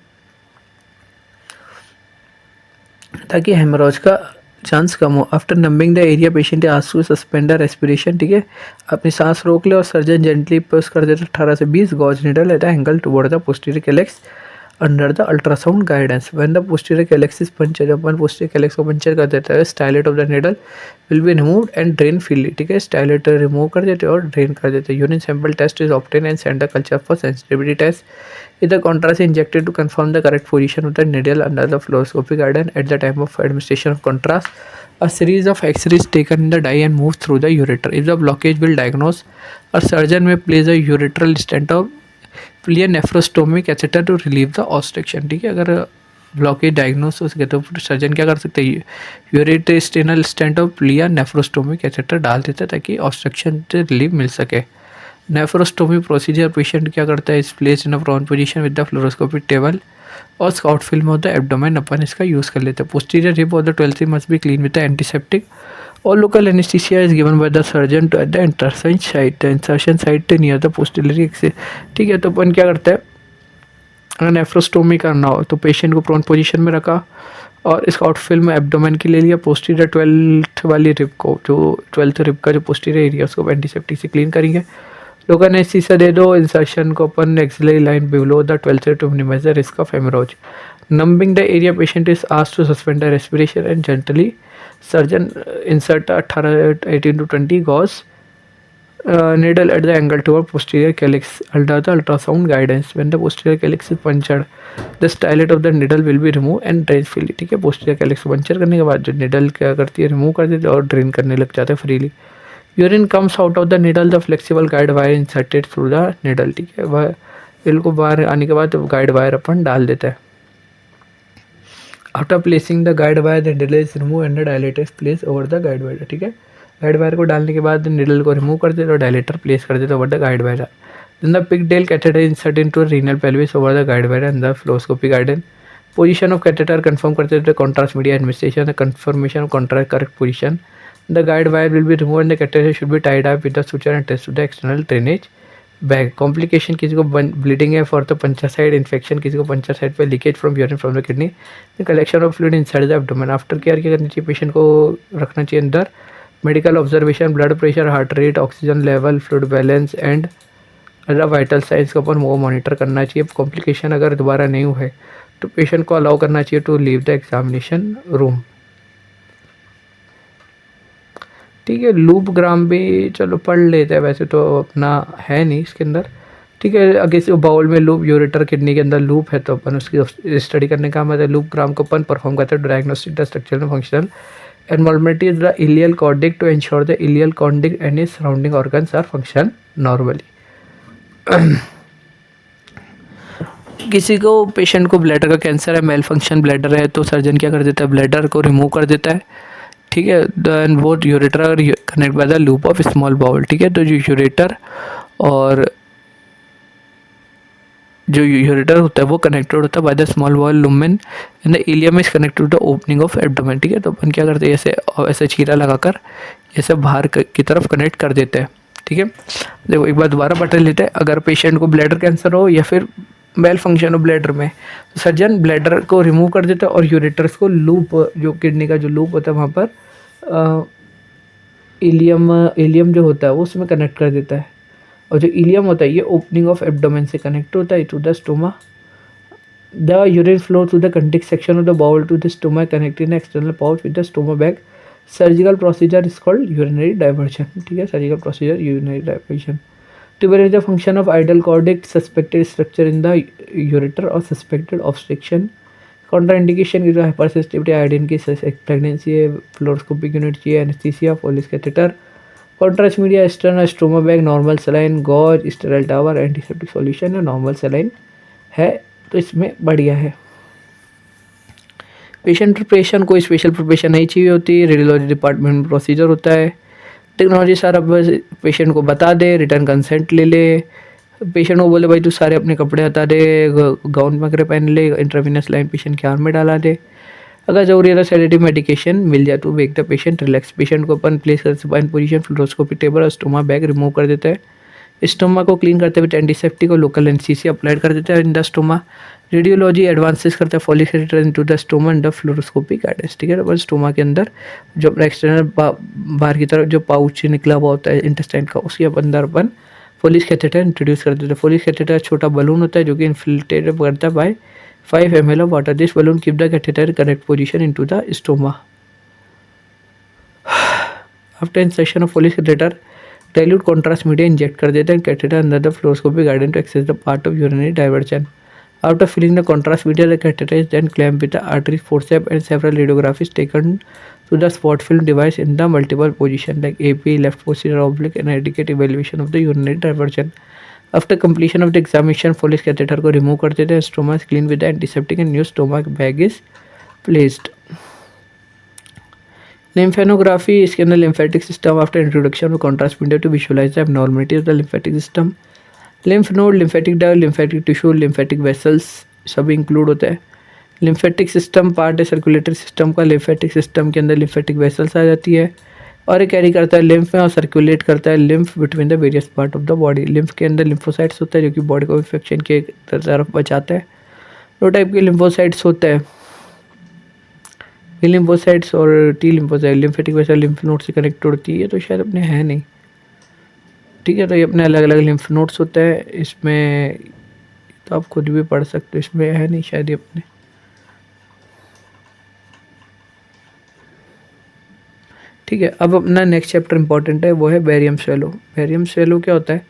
ताकि हेमोरेज का चांस कम हो। After numbing the area patient asked to suspend the respiration. ठीक है, अपनी सांस रोक ले और सर्जन जेंटली पुश कर देता 18 से 20 gauge needle at the angle toward the posterior calyx under the ultrasound guidance. When the posterior calyx is puncture, जब अपन पोस्टीरियर कैलेक्स को पंचर कर देता है, stylet of the needle will be removed and drain freely. ठीक है, stylet remove कर देते और ड्रेन कर देते। Urine sample test is obtain and send the culture for sensitivity test. Either contrast is injected to confirm the correct position of the needle under the fluoroscopic guidance. At the time of administration of contrast, a series of X-rays taken in the dye and moved through the ureter. If the blockage will diagnose, a surgeon may place a ureteral stent or plea nephrostomy catheter to relieve the obstruction. ठीक है, अगर blockage diagnose हो सके तो surgeon क्या कर सकते हैं, यूरेटेस्टिनल स्टेंट और प्लिया नेफ्रोस्टोमी कैथेटर डाल देता है ताकि ऑब्स्ट्रक्शन से रिलीफ मिल सके। नेफ्रोस्टोमी प्रोसीजर पेशेंट क्या करता है, is place in a prone position with the fluoroscopic table और scout film of the abdomen अपन इसका यूज़ कर लेते हैं। Posterior rib of the 12th rib must be clean with the antiseptic और local anaesthesia is given by the surgeon to at the insertion site. Insertion site near the posterior axis. ठीक है, तो अपन क्या करता है, अगर नेफ्रोस्टोमी करना हो तो पेशेंट को प्रोन पोजीशन में रखा और स्काउट फिल्म एब्डोमेन की ले लिया। पोस्टीरियर 12th वाली रिब को, जो 12th rib का जो पोस्टीरियर एरिया उसको एंटीसेप्टिक से क्लीन करेंगे। लोकल एनेस्थीसिया दे दो। इंसर्शन को अपन axillary line below the 12th rib to minimise the risk of haemorrhage. Numbing the area patient is asked to suspend the respiration and gently surgeon insert 18 to 20 gauze needle at the angle toward posterior calyx under the ultrasound guidance. When the posterior calyx is punctured, the stylet of the needle will be removed and drained freely. ठीक है, posterior calyx को puncture करने के बाद जो needle क्या करती है, रिमूव कर देती है और ड्रेन करने लग जाता है freely. Urine comes out of the needle, the flexible guide wire inserted through the needle। ठीक है, वह इनको बाहर आने के बाद गाइड वायर अपन डाल देता है। After placing the guide wire the needle is removed and the dilator is placed over the guide wire। ठीक है, गाइड वायर को डालने के बाद निडल को रिमूव कर देते और डायलेटर प्लेस कर देते over the guide wire. Then the pigtail catheter insert into renal pelvis over the guide wire and the fluoroscopic guidance. Position of catheter confirm करते थे contrast media administration, the confirmation of contrast correct position. The guide wire will be remove and the catheter should be tied up with the suture and test to the external drainage bag. Complication, किसी को bleeding है for the puncture side infection, किसी को puncture side पे leakage from urine from the kidney, the collection of fluid inside the abdomen. After care क्या करनी चाहिए, patient को रखना चाहिए अंदर। Medical observation, blood pressure, heart rate, oxygen level, fluid balance and other vital science को अपन वो मॉनिटर करना चाहिए। कॉम्प्लिकेशन अगर दोबारा नहीं हुए तो पेशेंट को अलाउ करना चाहिए to leave the examination room. ठीक है। लूप ग्राम भी चलो पढ़ लेते हैं, वैसे तो अपना है नहीं इसके अंदर। ठीक है, अगर किसी बाउल में लूप, यूरेटर किडनी के अंदर लूप है तो अपन उसकी स्टडी करने का मतलब लूप ग्राम को अपन परफॉर्म करते हैं diagnostic the structural functional enrolment is the ileal conduit to ensure the ileal conduit and is surrounding organs are function normally. किसी को पेशेंट को ब्लैडर का कैंसर है, मेल फंक्शन ब्लैडर है, तो सर्जन क्या कर देता है, ब्लैडर को रिमूव कर देता है। ठीक है, देन वो ureter connect by the loop of small bowel. ठीक है, तो जो यूरेटर होता है वो कनेक्टेड होता है by the small bowel lumen and the ileum is connected to the opening of abdomen. ठीक है, तो अपन क्या करते हैं, ऐसे चीरा लगाकर ऐसे बाहर की तरफ कनेक्ट कर देते हैं। ठीक है, देखो एक बार दोबारा बता लेते हैं। अगर पेशेंट को ब्लैडर कैंसर हो या फिर मेल फंक्शन हो ब्लैडर में, तो सर्जन ब्लैडर को रिमूव कर देता है और यूरेटर्स को लूप, जो किडनी का जो लूप होता है वहाँ पर इलियम जो होता है वो उसमें कनेक्ट कर देता है। और जो इलियम होता है ये ओपनिंग ऑफ एब्डोमेन से कनेक्ट होता है to the stoma. The urine flow through the कंटिक section of the bowel to the stoma connecting external pouch with the stoma bag. Surgical procedure is called urinary diversion. ठीक है, surgical procedure urinary diversion to manage the function of idle chordic suspected structure in the ureter or suspected obstruction. Contraindication is hypersensitivity, iodine की pregnancy है, fluoroscopic unit चाहिए, anesthesia, Foley's catheter, contrast media, external stoma bag, normal saline, gauge, sterile tower, antiseptic solution या normal saline है, तो इसमें बढ़िया है। Patient preparation, कोई स्पेशल प्रिपरेशन नहीं चाहिए होती, रेडियोलॉजी डिपार्टमेंट में प्रोसीजर होता है। टेक्नोलॉजी सारा बस पेशेंट को बता दे, रिटर्न कंसेंट ले ले, पेशेंट को बोले भाई तू सारे अपने कपड़े हटा दे, गाउन वगैरह पहन ले, इंट्रावेनस लाइन पेशेंट के आर्म में डाला दे। अगर जरूरी है तो सेडेटिव मेडिकेशन मिल जाए तो make the patient relax. Patient को अपन प्लेस कर सुपाइन पोजीशन, फ्लोरोस्कोपी टेबल और स्टोमा बैग रिमूव कर देता है। स्टोमा को क्लीन करते हुए एंटीसेप्टिक और लोकल एनेस्थीसिया अप्लाइड कर देता है in the stoma. Radiology advances करता है folic catheter into the stoma under fluoroscopy guidance. ठीक है, तो स्टोमा के अंदर जो अपना एक्सटर्नल बाहर की तरफ जो पाउच निकला हुआ होता है इंटेस्टाइन का, उसके अंदर अपन फॉलिक कैथेटर इंट्रोड्यूस कर देते हैं। फॉलिक कैथेटर छोटा बलून होता है जो कि इन्फिल्ट्रेट करता है bye 5 ml of water. This balloon keep the catheter in correct position into the stoma. After insertion of Foley's catheter, dilute contrast media inject कर देते हैं catheter under the fluoroscopy guidance to access the part of urinary diversion. After filling the contrast media, the catheter is then clamped with the artery forceps and several radiographies taken to the spot film device in the multiple position like AP, left posterior oblique, and adequate evaluation of the urinary diversion. After completion of the examination, Foley's catheter को remove कर देते हैं, stoma is cleaned with the antiseptic and new stomach bag is placed. Lymphadenography, इसके अंदर lymphatic system after introduction of contrast media to visualize the abnormality of the lymphatic system. Lymph node, lymphatic duct, lymphatic tissue, lymphatic vessels सब include होता है। lymphatic system part है circulatory system का। lymphatic system के अंदर lymphatic vessels आ जाती है और ये कैरी करता है लिम्फ में और सर्कुलेट करता है lymph between the various part of the body. Lymph के अंदर लिम्फोसाइट्स होता है जो कि बॉडी को इन्फेक्शन के तरफ बचाता है। दो टाइप के लिम्फोसाइट्स होते हैं, बी लिम्फोसाइट्स और T lymphocyte. Lymphatic vessel lymph node से कनेक्ट होती है, तो शायद अपने है नहीं। ठीक है, तो ये अपने अलग अलग लिम्फ नोड्स होते हैं। इसमें तो आप खुद भी पढ़ सकते हो, इसमें है नहीं शायद ये अपने। ठीक है, अब अपना नेक्स्ट चैप्टर इंपॉर्टेंट है, वो है बैरियम स्वेलो। बैरियम स्वेलो क्या होता है,